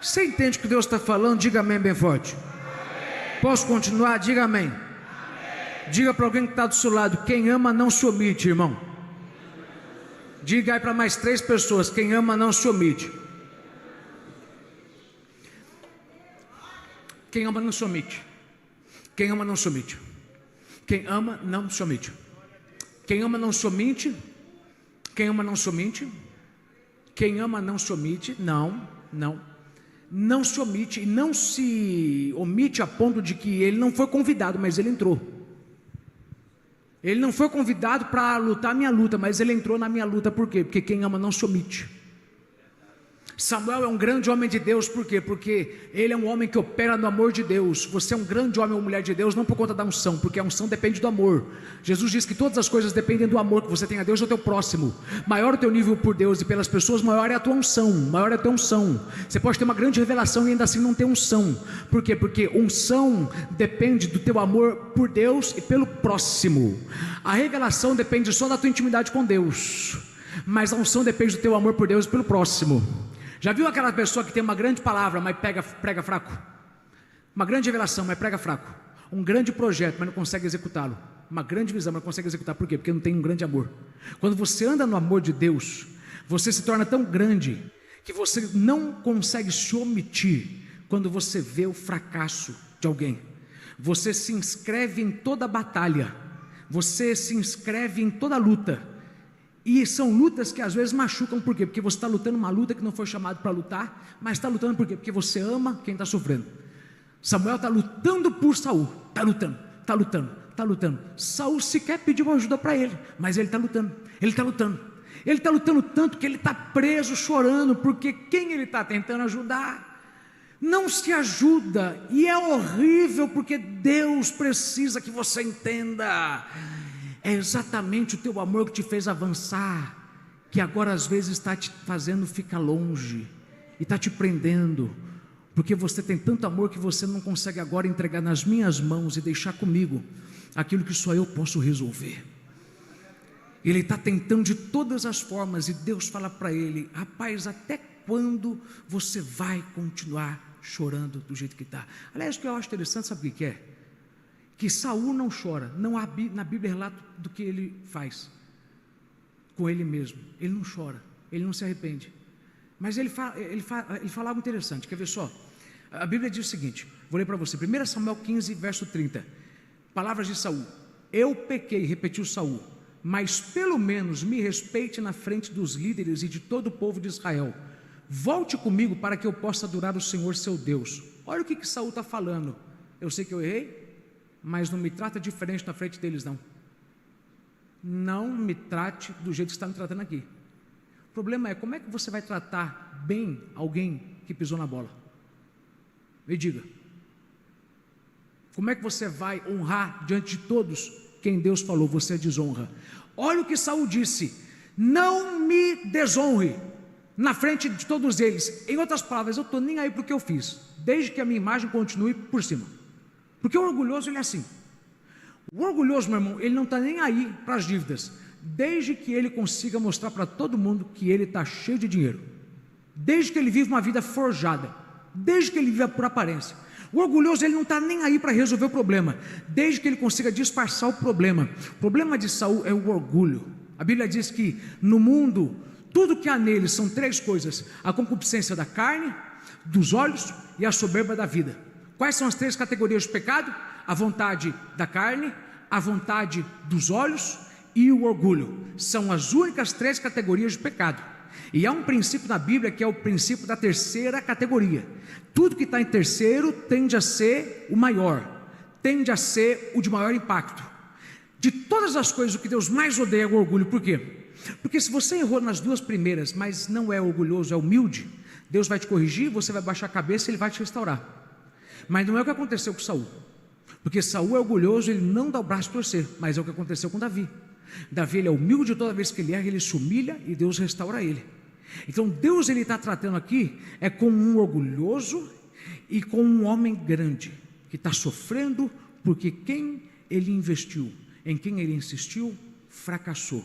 [SPEAKER 1] Você entende o que Deus está falando? Diga amém bem forte. Posso continuar? Diga amém. Diga para alguém que está do seu lado: quem ama não se omite, irmão. Diga aí para mais 3 pessoas: quem ama não se omite. Quem ama não se omite. Quem ama não se omite. Quem ama não se omite. Quem ama não se omite. Quem ama não se omite. Quem ama não se omite. Não se omite. E não se omite a ponto de que ele não foi convidado, mas ele entrou. Ele não foi convidado para lutar a minha luta, mas ele entrou na minha luta. Por quê? Porque quem ama não se omite. Samuel é um grande homem de Deus. Por quê? Porque ele é um homem que opera no amor de Deus. Você é um grande homem ou mulher de Deus, não por conta da unção, porque a unção depende do amor. Jesus diz que todas as coisas dependem do amor que você tem a Deus e ao teu próximo. Maior o teu nível por Deus e pelas pessoas, maior é a tua unção. Maior é a tua unção. Você pode ter uma grande revelação e ainda assim não ter unção. Por quê? Porque unção depende do teu amor por Deus e pelo próximo. A revelação depende só da tua intimidade com Deus, mas a unção depende do teu amor por Deus e pelo próximo. Já viu aquela pessoa que tem uma grande palavra, mas prega fraco? Uma grande revelação, mas prega fraco. Um grande projeto, mas não consegue executá-lo. Uma grande visão, mas não consegue executar. Por quê? Porque não tem um grande amor. Quando você anda no amor de Deus, você se torna tão grande que você não consegue se omitir quando você vê o fracasso de alguém. Você se inscreve em toda batalha. Você se inscreve em toda luta. E são lutas que às vezes machucam. Por quê? Porque você está lutando uma luta que não foi chamado para lutar, mas está lutando por quê? Porque você ama quem está sofrendo. Samuel está lutando por Saul. Está lutando. Saul sequer pediu ajuda para ele, mas ele está lutando. Ele está lutando tanto que ele está preso, chorando, porque quem ele está tentando ajudar não se ajuda. E é horrível, porque Deus precisa que você entenda. É exatamente o teu amor que te fez avançar, que agora às vezes está te fazendo ficar longe, e está te prendendo, porque você tem tanto amor que você não consegue agora entregar nas minhas mãos e deixar comigo aquilo que só eu posso resolver. Ele está tentando de todas as formas, e Deus fala para ele: rapaz, até quando você vai continuar chorando do jeito que está? Aliás, o que eu acho interessante, sabe o que é? Que Saul não chora. Não há na Bíblia relato do que ele faz com ele mesmo. Ele não chora, ele não se arrepende. Mas ele fala algo interessante. Quer ver só? A Bíblia diz o seguinte, vou ler para você, 1 Samuel 15, verso 30. Palavras de Saul: eu pequei, repetiu Saul, mas pelo menos me respeite na frente dos líderes e de todo o povo de Israel. Volte comigo para que eu possa adorar o Senhor seu Deus. Olha o que Saul está falando. Eu sei que eu errei, mas não me trata diferente na frente deles, não. Não me trate do jeito que está me tratando aqui. O problema é, como é que você vai tratar bem alguém que pisou na bola? Me diga. Como é que você vai honrar diante de todos quem Deus falou? Você desonra. Olha o que Saul disse: não me desonre na frente de todos eles. Em outras palavras, eu estou nem aí para o que eu fiz, desde que a minha imagem continue por cima. Porque o orgulhoso, ele é assim. O orgulhoso, meu irmão, ele não está nem aí para as dívidas, desde que ele consiga mostrar para todo mundo que ele está cheio de dinheiro, desde que ele vive uma vida forjada, desde que ele viva por aparência. O orgulhoso, ele não está nem aí para resolver o problema, desde que ele consiga disfarçar o problema. O problema de Saul é o orgulho. A Bíblia diz que no mundo, tudo que há nele são três coisas: a concupiscência da carne, dos olhos e a soberba da vida. Quais são as três categorias de pecado? A vontade da carne, a vontade dos olhos e o orgulho. São as únicas três categorias de pecado. E há um princípio na Bíblia que é o princípio da terceira categoria. Tudo que está em terceiro tende a ser o maior, tende a ser o de maior impacto. De todas as coisas, o que Deus mais odeia é o orgulho. Por quê? Porque se você errou nas duas primeiras, mas não é orgulhoso, é humilde, Deus vai te corrigir, você vai baixar a cabeça e Ele vai te restaurar. Mas não é o que aconteceu com Saul, porque Saul é orgulhoso, ele não dá o braço a torcer, mas é o que aconteceu com Davi. Davi, ele é humilde, toda vez que ele erra, ele se humilha e Deus restaura ele. Então Deus, ele está tratando aqui com um orgulhoso e com um homem grande, que está sofrendo, porque quem ele investiu, em quem ele insistiu, fracassou.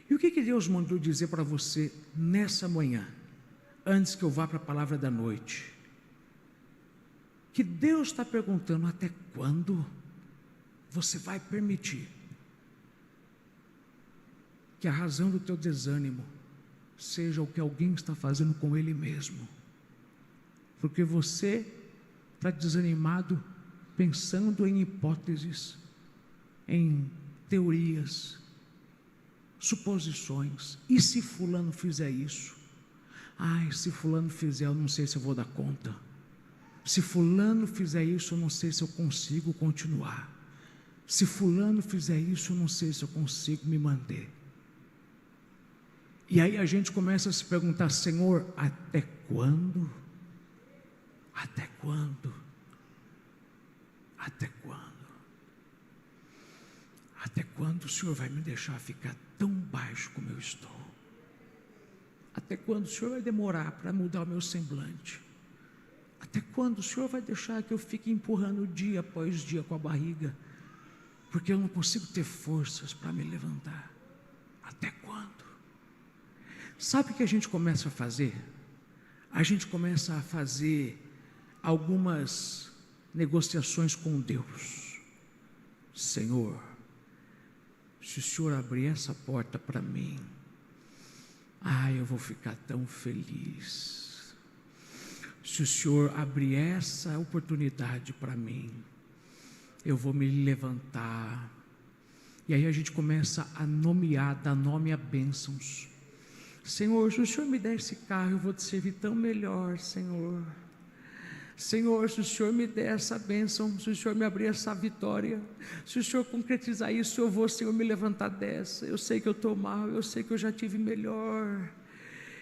[SPEAKER 1] E o que Deus mandou dizer para você nessa manhã, antes que eu vá para a palavra da noite? Que Deus está perguntando: até quando você vai permitir que a razão do teu desânimo seja o que alguém está fazendo com ele mesmo? Porque você está desanimado pensando em hipóteses, em teorias, suposições. E se fulano fizer isso? Ai, se fulano fizer, eu não sei se eu vou dar conta. Se fulano fizer isso, eu não sei se eu consigo continuar. Se fulano fizer isso, eu não sei se eu consigo me manter. E aí a gente começa a se perguntar: Senhor, até quando? Até quando? Até quando? Até quando o Senhor vai me deixar ficar tão baixo como eu estou? Até quando o Senhor vai demorar para mudar o meu semblante? Até quando o Senhor vai deixar que eu fique empurrando dia após dia com a barriga, porque eu não consigo ter forças para me levantar? Até quando? Sabe o que a gente começa a fazer? A gente começa a fazer algumas negociações com Deus. Senhor, se o Senhor abrir essa porta para mim, eu vou ficar tão feliz. Se o Senhor abrir essa oportunidade para mim, eu vou me levantar. E aí a gente começa a nomear, dar nome a bênçãos. Senhor, se o Senhor me der esse carro, eu vou te servir tão melhor, Senhor. Senhor, se o Senhor me der essa bênção, se o Senhor me abrir essa vitória, se o Senhor concretizar isso, eu vou, Senhor, me levantar dessa. Eu sei que eu estou mal, eu sei que eu já tive melhor.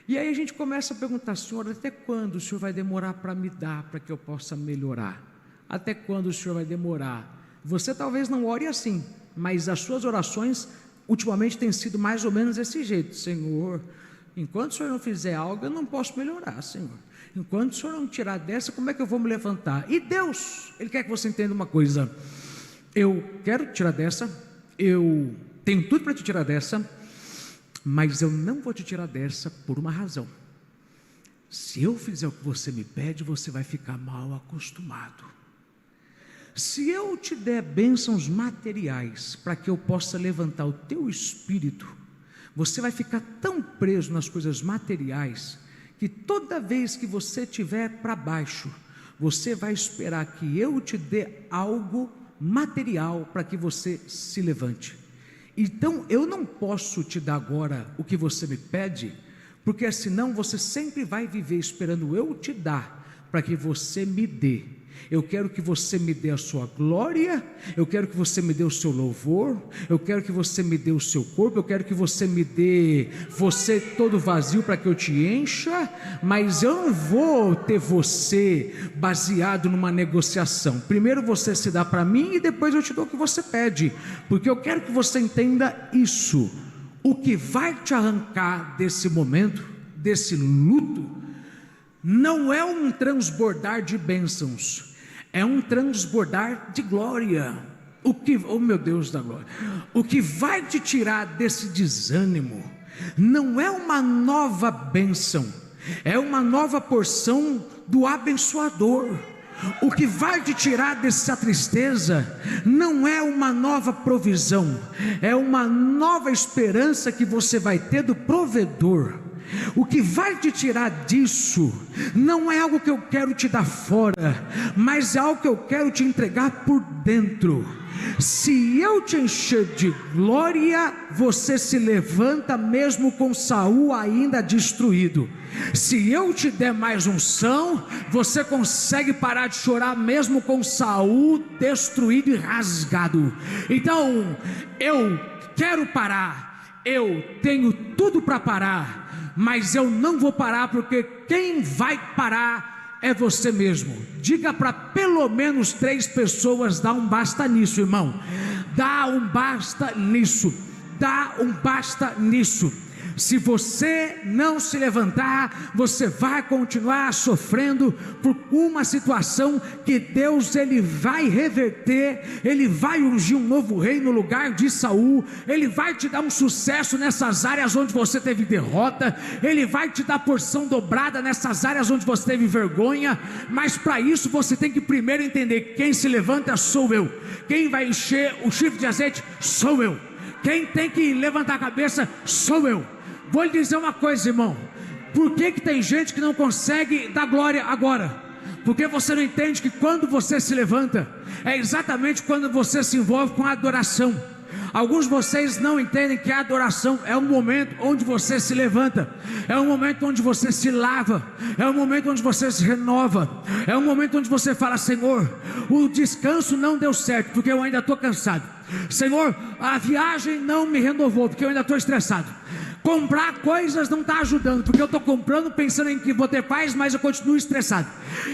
[SPEAKER 1] E aí a gente começa a perguntar: Senhor, até quando o Senhor vai demorar para me dar, para que eu possa melhorar? Até quando o Senhor vai demorar? Você talvez não ore assim, mas as suas orações ultimamente têm sido mais ou menos desse jeito: Senhor, enquanto o Senhor não fizer algo, eu não posso melhorar, Senhor. Enquanto o Senhor não tirar dessa, como é que eu vou me levantar? E Deus, Ele quer que você entenda uma coisa: eu quero tirar dessa, eu tenho tudo para te tirar dessa, mas eu não vou te tirar dessa por uma razão. Se eu fizer o que você me pede, você vai ficar mal acostumado. Se eu te der bênçãos materiais para que eu possa levantar o teu espírito, você vai ficar tão preso nas coisas materiais que toda vez que você estiver para baixo, você vai esperar que eu te dê algo material para que você se levante. Então eu não posso te dar agora o que você me pede, porque senão você sempre vai viver esperando eu te dar para que você me dê. Eu quero que você me dê a sua glória, eu quero que você me dê o seu louvor, eu quero que você me dê o seu corpo, eu quero que você me dê você todo vazio para que eu te encha, mas eu não vou ter você baseado numa negociação. Primeiro você se dá para mim e depois eu te dou o que você pede, porque eu quero que você entenda isso. O que vai te arrancar desse momento, desse luto, não é um transbordar de bênçãos, é um transbordar de glória. Oh meu Deus da glória, o que vai te tirar desse desânimo não é uma nova bênção, é uma nova porção do abençoador. O que vai te tirar dessa tristeza não é uma nova provisão, é uma nova esperança que você vai ter do provedor. O que vai te tirar disso não é algo que eu quero te dar fora, mas é algo que eu quero te entregar por dentro. Se eu te encher de glória, você se levanta mesmo com Saul ainda destruído. Se eu te der mais unção, você consegue parar de chorar mesmo com Saul destruído e rasgado. Então, eu quero parar, eu tenho tudo para parar, mas eu não vou parar, porque quem vai parar é você mesmo. Diga para pelo menos 3 pessoas: dá um basta nisso, irmão. Dá um basta nisso. Dá um basta nisso. Se você não se levantar, você vai continuar sofrendo por uma situação que Deus ele vai reverter. Ele vai ungir um novo rei no lugar de Saul. Ele vai te dar um sucesso nessas áreas onde você teve derrota. Ele vai te dar porção dobrada nessas áreas onde você teve vergonha. Mas para isso você tem que primeiro entender: quem se levanta sou eu. Quem vai encher o chifre de azeite sou eu. Quem tem que levantar a cabeça sou eu. Vou lhe dizer uma coisa, irmão: por que tem gente que não consegue dar glória agora? Porque você não entende que quando você se levanta, é exatamente quando você se envolve com a adoração. Alguns de vocês não entendem que a adoração é um momento onde você se levanta, é um momento onde você se lava, é um momento onde você se renova, é um momento onde você fala: Senhor, o descanso não deu certo porque eu ainda estou cansado. Senhor, a viagem não me renovou porque eu ainda estou estressado. Comprar coisas não está ajudando, porque eu estou comprando pensando em que vou ter paz, mas eu continuo estressado.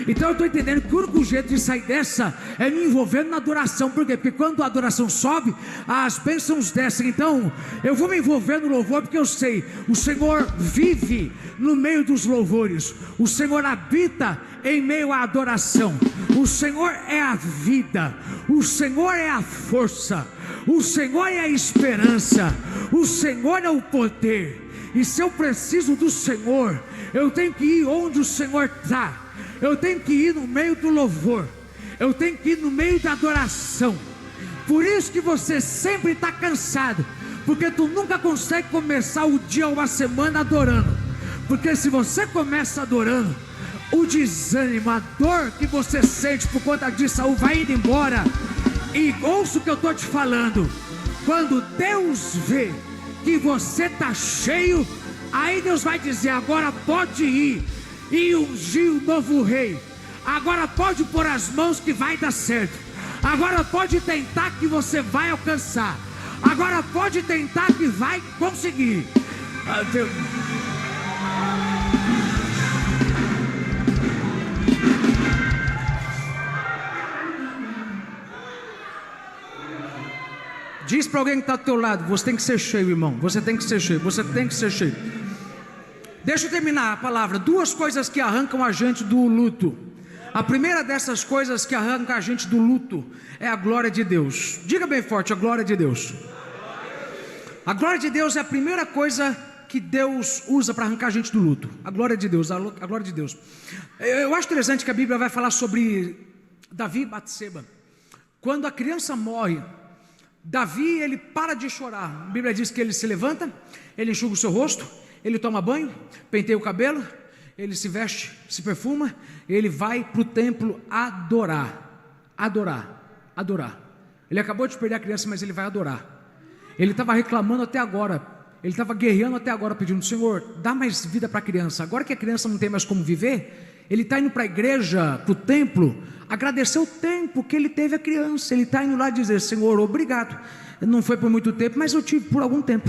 [SPEAKER 1] Então eu estou entendendo que o único jeito de sair dessa é me envolvendo na adoração. Por quê? Porque quando a adoração sobe, as bênçãos descem. Então eu vou me envolver no louvor, porque eu sei, o Senhor vive no meio dos louvores. O Senhor habita em meio à adoração. O Senhor é a vida, o Senhor é a força, o Senhor é a esperança, o Senhor é o poder. E se eu preciso do Senhor, eu tenho que ir onde o Senhor está. Eu tenho que ir no meio do louvor, eu tenho que ir no meio da adoração. Por isso que você sempre está cansado, porque tu nunca consegue começar o dia ou a semana adorando. Porque se você começa adorando, o desânimo, a dor que você sente por conta de Saul vai indo embora. E ouça o que eu estou te falando: quando Deus vê que você está cheio, aí Deus vai dizer: agora pode ir e ungir o novo rei. Agora pode pôr as mãos que vai dar certo. Agora pode tentar que você vai alcançar. Agora pode tentar que vai conseguir. Diz para alguém que está do teu lado: você tem que ser cheio, irmão. Você tem que ser cheio, você tem que ser cheio. Deixa eu terminar a palavra. 2 coisas que arrancam a gente do luto. A primeira dessas coisas que arranca a gente do luto é a glória de Deus. Diga bem forte: a glória de Deus. A glória de Deus é a primeira coisa que Deus usa para arrancar a gente do luto. A glória de Deus, a glória de Deus. Eu acho interessante que a Bíblia vai falar sobre Davi e Batseba. Quando a criança morre, Davi, ele para de chorar. A Bíblia diz que ele se levanta, ele enxuga o seu rosto, ele toma banho, penteia o cabelo, ele se veste, se perfuma, ele vai para o templo adorar. Ele acabou de perder a criança, mas ele vai adorar. Ele estava reclamando até agora, ele estava guerreando até agora, pedindo: Senhor, dá mais vida para a criança. Agora que a criança não tem mais como viver, ele está indo para a igreja, para o templo, agradecer o tempo que ele teve a criança. Ele está indo lá dizer: Senhor, obrigado. Não foi por muito tempo, mas eu tive por algum tempo.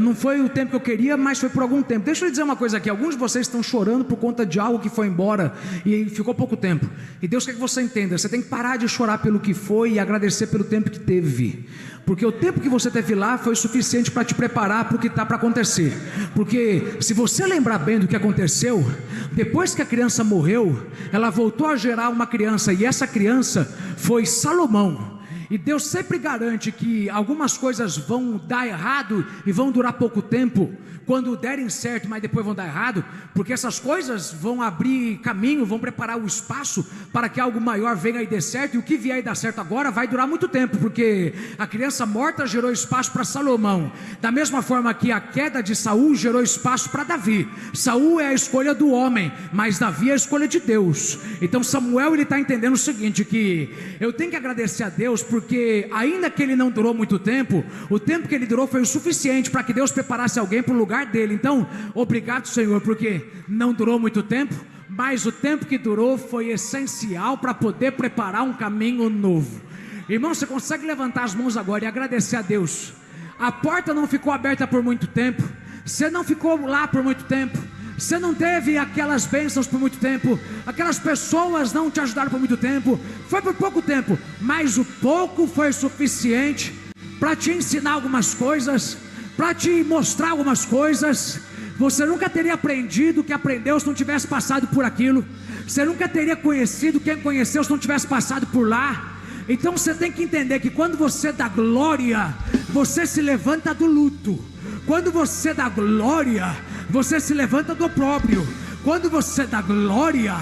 [SPEAKER 1] Não foi o tempo que eu queria, mas foi por algum tempo. Deixa eu lhe dizer uma coisa aqui: alguns de vocês estão chorando por conta de algo que foi embora e ficou pouco tempo. E Deus quer que você entenda: você tem que parar de chorar pelo que foi e agradecer pelo tempo que teve. Porque o tempo que você teve lá foi suficiente para te preparar para o que está para acontecer. Porque se você lembrar bem do que aconteceu, depois que a criança morreu, ela voltou a gerar uma criança, e essa criança foi Salomão. E Deus sempre garante que algumas coisas vão dar errado e vão durar pouco tempo, quando derem certo, mas depois vão dar errado, porque essas coisas vão abrir caminho, vão preparar o espaço para que algo maior venha e dê certo, e o que vier e dar certo agora vai durar muito tempo, porque a criança morta gerou espaço para Salomão, da mesma forma que a queda de Saul gerou espaço para Davi. Saul é a escolha do homem, mas Davi é a escolha de Deus. Então Samuel, ele está entendendo o seguinte, que eu tenho que agradecer a Deus, porque ainda que ele não durou muito tempo, o tempo que ele durou foi o suficiente para que Deus preparasse alguém para o lugar dele. Então, obrigado, Senhor, porque não durou muito tempo, mas o tempo que durou foi essencial para poder preparar um caminho novo. Irmão, você consegue levantar as mãos agora e agradecer a Deus? A porta não ficou aberta por muito tempo, você não ficou lá por muito tempo, você não teve aquelas bênçãos por muito tempo, aquelas pessoas não te ajudaram por muito tempo, foi por pouco tempo, mas o pouco foi suficiente para te ensinar algumas coisas, para te mostrar algumas coisas. Você nunca teria aprendido o que aprendeu se não tivesse passado por aquilo, você nunca teria conhecido quem conheceu se não tivesse passado por lá. Então você tem que entender que quando você dá glória, você se levanta do luto. Quando você dá glória, você se levanta do opróbrio. Quando você dá glória,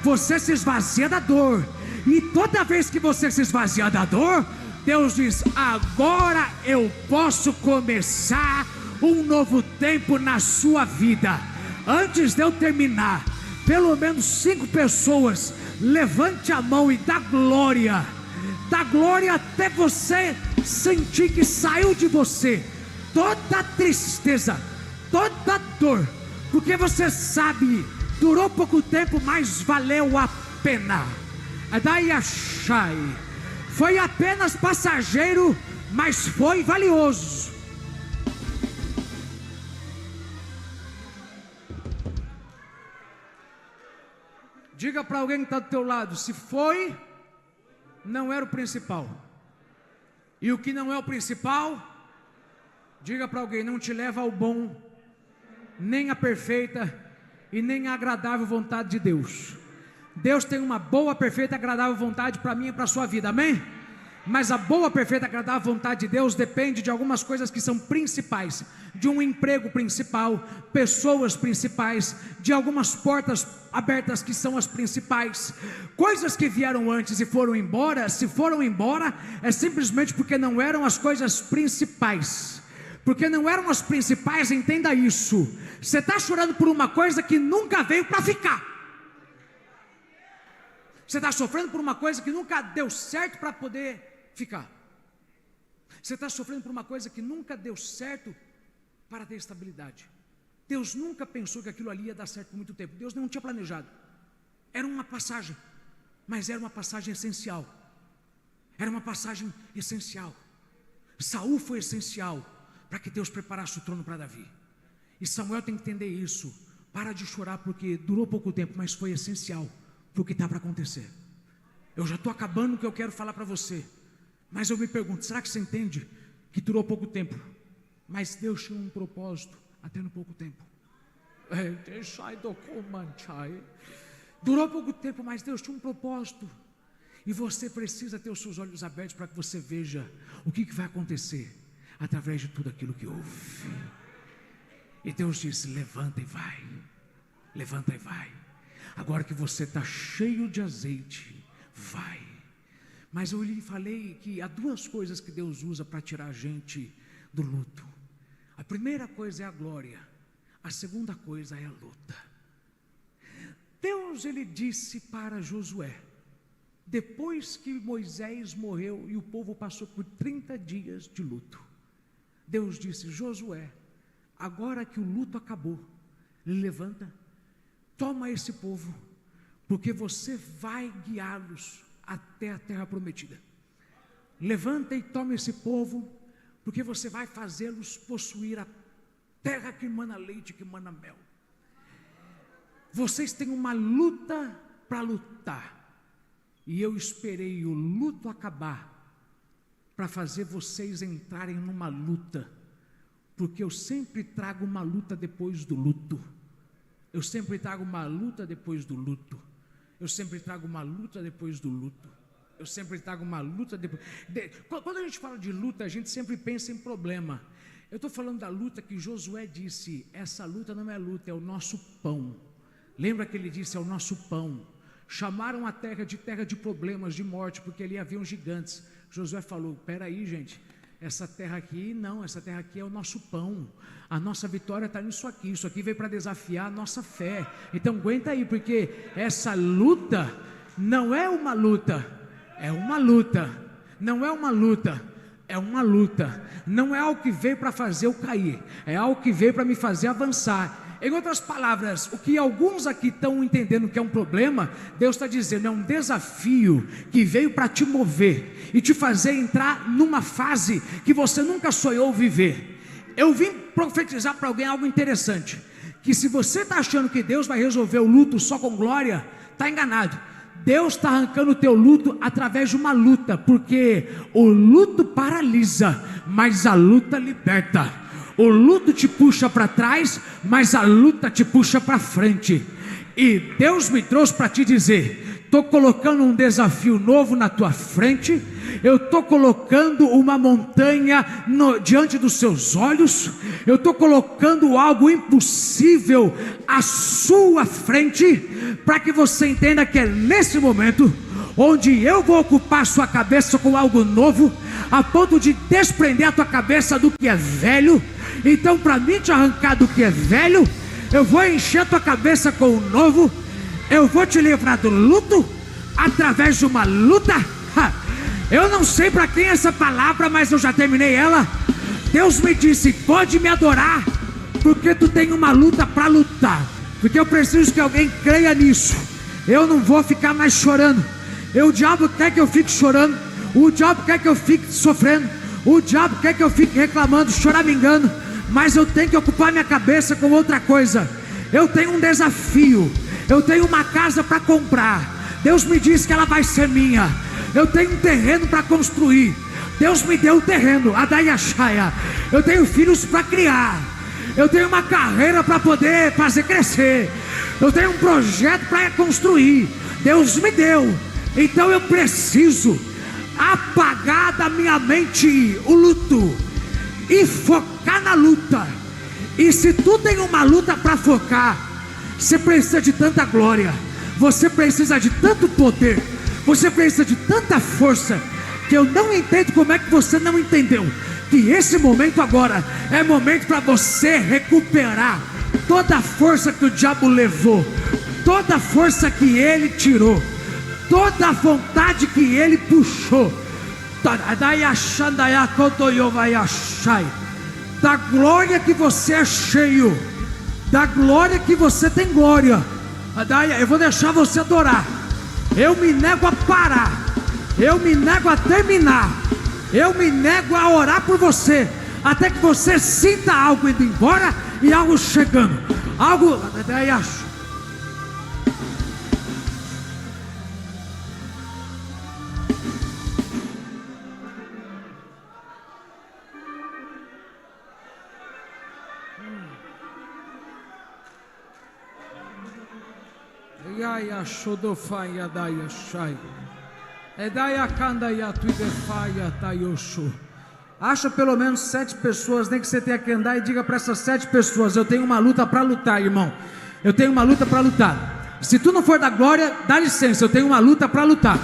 [SPEAKER 1] você se esvazia da dor. E toda vez que você se esvazia da dor, Deus diz: agora eu posso começar um novo tempo na sua vida. Antes de eu terminar, pelo menos 5 pessoas, levante a mão e dá glória. Dá glória até você sentir que saiu de você toda tristeza, toda dor, porque você sabe, durou pouco tempo, mas valeu a pena. Daí achai, foi apenas passageiro, mas foi valioso. Diga para alguém que está do teu lado: se foi, não era o principal. E o que não é o principal, diga para alguém: não te leva ao bom, nem à perfeita e nem à agradável vontade de Deus. Deus tem uma boa, perfeita e agradável vontade para mim e para a sua vida, amém? Mas a boa, perfeita e agradável vontade de Deus depende de algumas coisas que são principais, de um emprego principal, pessoas principais, de algumas portas abertas que são as principais. Coisas que vieram antes e foram embora, se foram embora, é simplesmente porque não eram as coisas principais. Porque não eram as principais, entenda isso. Você está chorando por uma coisa que nunca veio para ficar. Você está sofrendo por uma coisa que nunca deu certo para poder ficar. Você está sofrendo por uma coisa que nunca deu certo para ter estabilidade. Deus nunca pensou que aquilo ali ia dar certo por muito tempo. Deus não tinha planejado. Era uma passagem, mas era uma passagem essencial. Era uma passagem essencial. Saul foi essencial para que Deus preparasse o trono para Davi. E Samuel tem que entender isso. Para de chorar porque durou pouco tempo, mas foi essencial para o que está para acontecer. Eu já estou acabando o que eu quero falar para você, mas eu me pergunto: será que você entende que durou pouco tempo, mas Deus tinha um propósito até no pouco tempo? Durou pouco tempo, mas Deus tinha um propósito, e você precisa ter os seus olhos abertos para que você veja o que vai acontecer através de tudo aquilo que houve. E Deus disse: levanta e vai, levanta e vai. Agora que você está cheio de azeite, vai. Mas eu lhe falei que há 2 coisas que Deus usa para tirar a gente do luto. A primeira coisa é a glória, a segunda coisa é a luta. Deus, ele disse para Josué, depois que Moisés morreu e o povo passou por 30 dias de luto, Deus disse: Josué, agora que o luto acabou, levanta, toma esse povo, porque você vai guiá-los até a terra prometida. Levanta e toma esse povo, porque você vai fazê-los possuir a terra que emana leite, que emana mel. Vocês têm uma luta para lutar, e eu esperei o luto acabar para fazer vocês entrarem numa luta, porque eu sempre trago uma luta depois do luto. Eu sempre trago uma luta depois do luto. Eu sempre trago uma luta depois do luto. Eu sempre trago uma luta. Quando a gente fala de luta, a gente sempre pensa em problema. Eu estou falando da luta que Josué disse: essa luta não é luta, é o nosso pão. Lembra que ele disse: é o nosso pão. Chamaram a terra de problemas, de morte, porque ali haviam gigantes. Josué falou: peraí, gente, essa terra aqui não, essa terra aqui é o nosso pão. A nossa vitória está nisso aqui. Isso aqui veio para desafiar a nossa fé. Então aguenta aí, porque essa luta não é uma luta, é uma luta. Não é uma luta, é uma luta. Não é algo que veio para fazer eu cair, é algo que veio para me fazer avançar. Em outras palavras, o que alguns aqui estão entendendo que é um problema, Deus está dizendo, é um desafio que veio para te mover e te fazer entrar numa fase que você nunca sonhou viver. Eu vim profetizar para alguém algo interessante, que se você está achando que Deus vai resolver o luto só com glória, está enganado. Deus está arrancando o teu luto através de uma luta, porque o luto paralisa, mas a luta liberta. O luto te puxa para trás, mas a luta te puxa para frente. E Deus me trouxe para te dizer: estou colocando um desafio novo na tua frente. Eu estou colocando uma montanha diante dos seus olhos. Eu estou colocando algo impossível à sua frente, para que você entenda que é nesse momento onde eu vou ocupar sua cabeça com algo novo, a ponto de desprender a tua cabeça do que é velho. Então, para mim te arrancar do que é velho, eu vou encher a tua cabeça com o novo. Eu vou te livrar do luto através de uma luta. Eu não sei para quem é essa palavra, mas eu já terminei ela. Deus me disse: pode me adorar, porque tu tem uma luta para lutar. Porque eu preciso que alguém creia nisso. Eu não vou ficar mais chorando. O diabo quer que eu fique chorando. O diabo quer que eu fique sofrendo. O diabo quer que eu fique reclamando, choramingando. Mas eu tenho que ocupar minha cabeça com outra coisa. Eu tenho um desafio. Eu tenho uma casa para comprar. Deus me disse que ela vai ser minha. Eu tenho um terreno para construir. Deus me deu o terreno, Adaiashaya. Eu tenho filhos para criar. Eu tenho uma carreira para poder fazer crescer. Eu tenho um projeto para construir. Deus me deu. Então eu preciso apagar da minha mente o luto e focar na luta. E se tu tem uma luta para focar, você precisa de tanta glória, você precisa de tanto poder, você precisa de tanta força, que eu não entendo como é que você não entendeu que esse momento agora é momento para você recuperar toda a força que o diabo levou, toda a força que ele tirou, toda a vontade que ele puxou. Da glória que você é cheio, da glória que você tem glória. Eu vou deixar você adorar. Eu me nego a parar, eu me nego a terminar, eu me nego a orar por você, até que você sinta algo indo embora e algo chegando. Algo. Acha pelo menos 7 pessoas, nem que você tenha que andar e diga para essas 7 pessoas: eu tenho uma luta para lutar, irmão. Eu tenho uma luta para lutar. Se tu não for da glória, dá licença, eu tenho uma luta para lutar.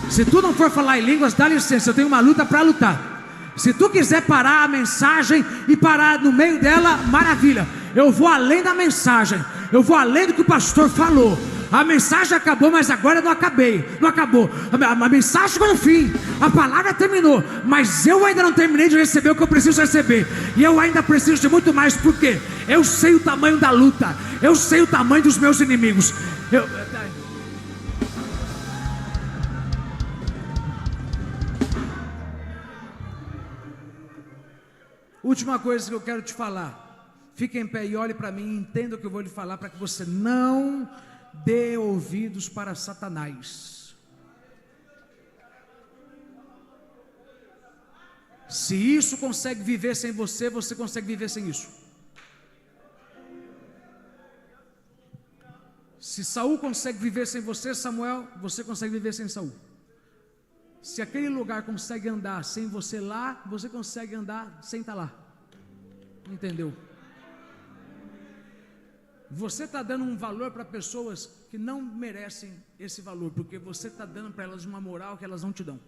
[SPEAKER 1] Se tu não for falar em línguas, dá licença, eu tenho uma luta para lutar. Se tu quiser parar a mensagem e parar no meio dela, maravilha. Eu vou além da mensagem, eu vou além do que o pastor falou. A mensagem acabou, mas agora eu não acabei. Não acabou. A mensagem chegou no fim. A palavra terminou. Mas eu ainda não terminei de receber o que eu preciso receber. E eu ainda preciso de muito mais. Porque eu sei o tamanho da luta. Eu sei o tamanho dos meus inimigos. Última coisa que eu quero te falar. Fique em pé e olhe para mim e entenda o que eu vou lhe falar, para que você não dê ouvidos para Satanás. Se isso consegue viver sem você, você consegue viver sem isso. Se Saul consegue viver sem você, Samuel, você consegue viver sem Saul. Se aquele lugar consegue andar sem você lá, você consegue andar sem estar lá. Entendeu? Você está dando um valor para pessoas que não merecem esse valor, porque você está dando para elas uma moral que elas não te dão.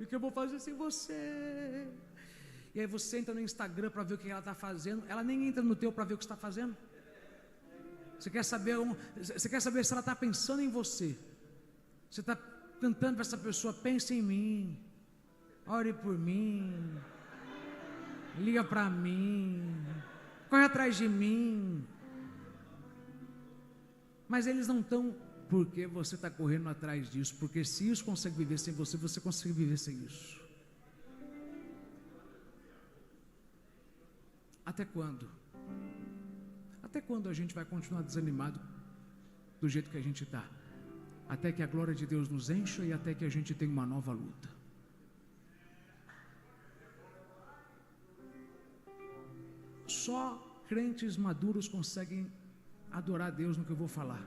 [SPEAKER 1] E o que eu vou fazer sem você? E aí você entra no Instagram para ver o que ela está fazendo, ela nem entra no teu para ver o que você está fazendo. Você quer saber se ela está pensando em você. Você está cantando para essa pessoa: pense em mim, ore por mim, liga para mim, corre atrás de mim. Mas eles não estão, porque você está correndo atrás disso. Porque se isso consegue viver sem você, você consegue viver sem isso. Até quando? Até quando a gente vai continuar desanimado do jeito que a gente está? Até que a glória de Deus nos encha e até que a gente tenha uma nova luta. Só crentes maduros conseguem adorar a Deus no que eu vou falar.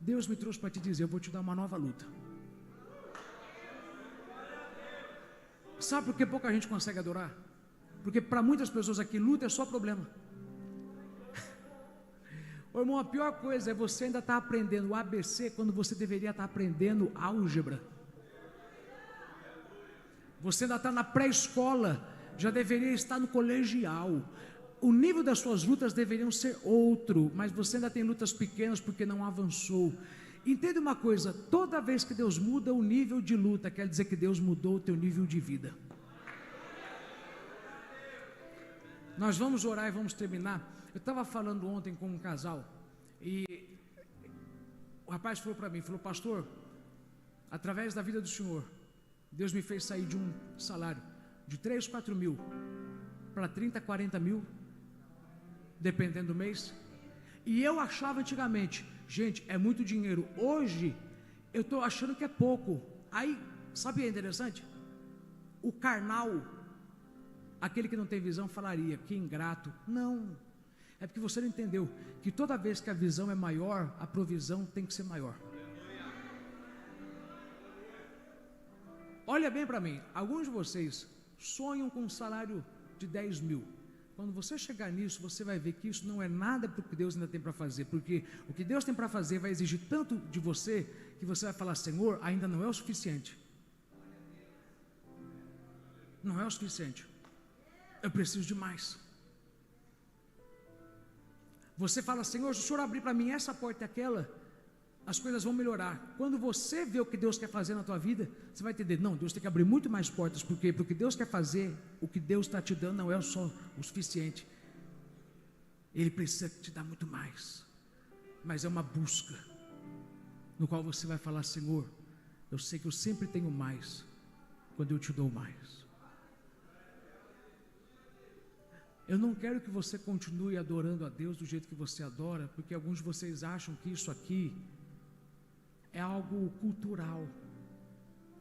[SPEAKER 1] Deus me trouxe para te dizer: eu vou te dar uma nova luta. Sabe por que pouca gente consegue adorar? Porque para muitas pessoas aqui, luta é só problema. Ô irmão, a pior coisa é você ainda estar aprendendo o ABC quando você deveria estar aprendendo álgebra. Você ainda está na pré-escola, já deveria estar no colegial. O nível das suas lutas deveriam ser outro, mas você ainda tem lutas pequenas porque não avançou. Entenda uma coisa: toda vez que Deus muda o nível de luta, quer dizer que Deus mudou o teu nível de vida. Nós vamos orar e vamos terminar. Eu estava falando ontem com um casal e o rapaz falou para mim, falou: pastor, através da vida do senhor, Deus me fez sair de um salário de 3, 4 mil para 30, 40 mil, dependendo do mês. E eu achava antigamente, gente, é muito dinheiro. Hoje eu estou achando que é pouco. Aí, sabe o que é interessante? O carnal, aquele que não tem visão, falaria: que ingrato. Não, é porque você não entendeu que toda vez que a visão é maior, a provisão tem que ser maior. Olha bem para mim, alguns de vocês sonham com um salário de 10 mil. Quando você chegar nisso, você vai ver que isso não é nada para o que Deus ainda tem para fazer, porque o que Deus tem para fazer vai exigir tanto de você, que você vai falar: Senhor, ainda não é o suficiente. Não é o suficiente, eu preciso de mais. Você fala: Senhor, se o Senhor abrir para mim essa porta e aquela, as coisas vão melhorar. Quando você vê o que Deus quer fazer na tua vida, você vai entender: não, Deus tem que abrir muito mais portas, porque o que Deus quer fazer, o que Deus está te dando não é só o suficiente, Ele precisa te dar muito mais. Mas é uma busca, no qual você vai falar: Senhor, eu sei que eu sempre tenho mais, quando eu te dou mais. Eu não quero que você continue adorando a Deus do jeito que você adora, porque alguns de vocês acham que isso aqui é algo cultural,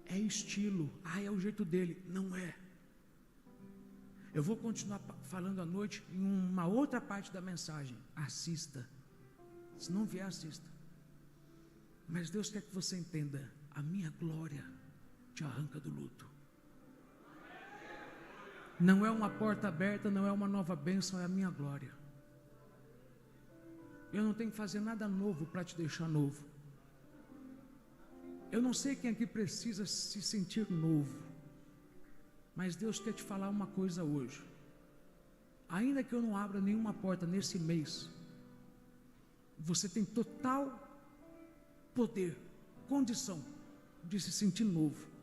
[SPEAKER 1] é estilo, é o jeito dele. Não é. Eu vou continuar falando à noite em uma outra parte da mensagem. Assista. Se não vier, assista. Mas Deus quer que você entenda: a minha glória te arranca do luto. Não é uma porta aberta, não é uma nova bênção, é a minha glória. Eu não tenho que fazer nada novo para te deixar novo. Eu não sei quem aqui precisa se sentir novo, mas Deus quer te falar uma coisa hoje. Ainda que eu não abra nenhuma porta nesse mês, você tem total poder, condição de se sentir novo.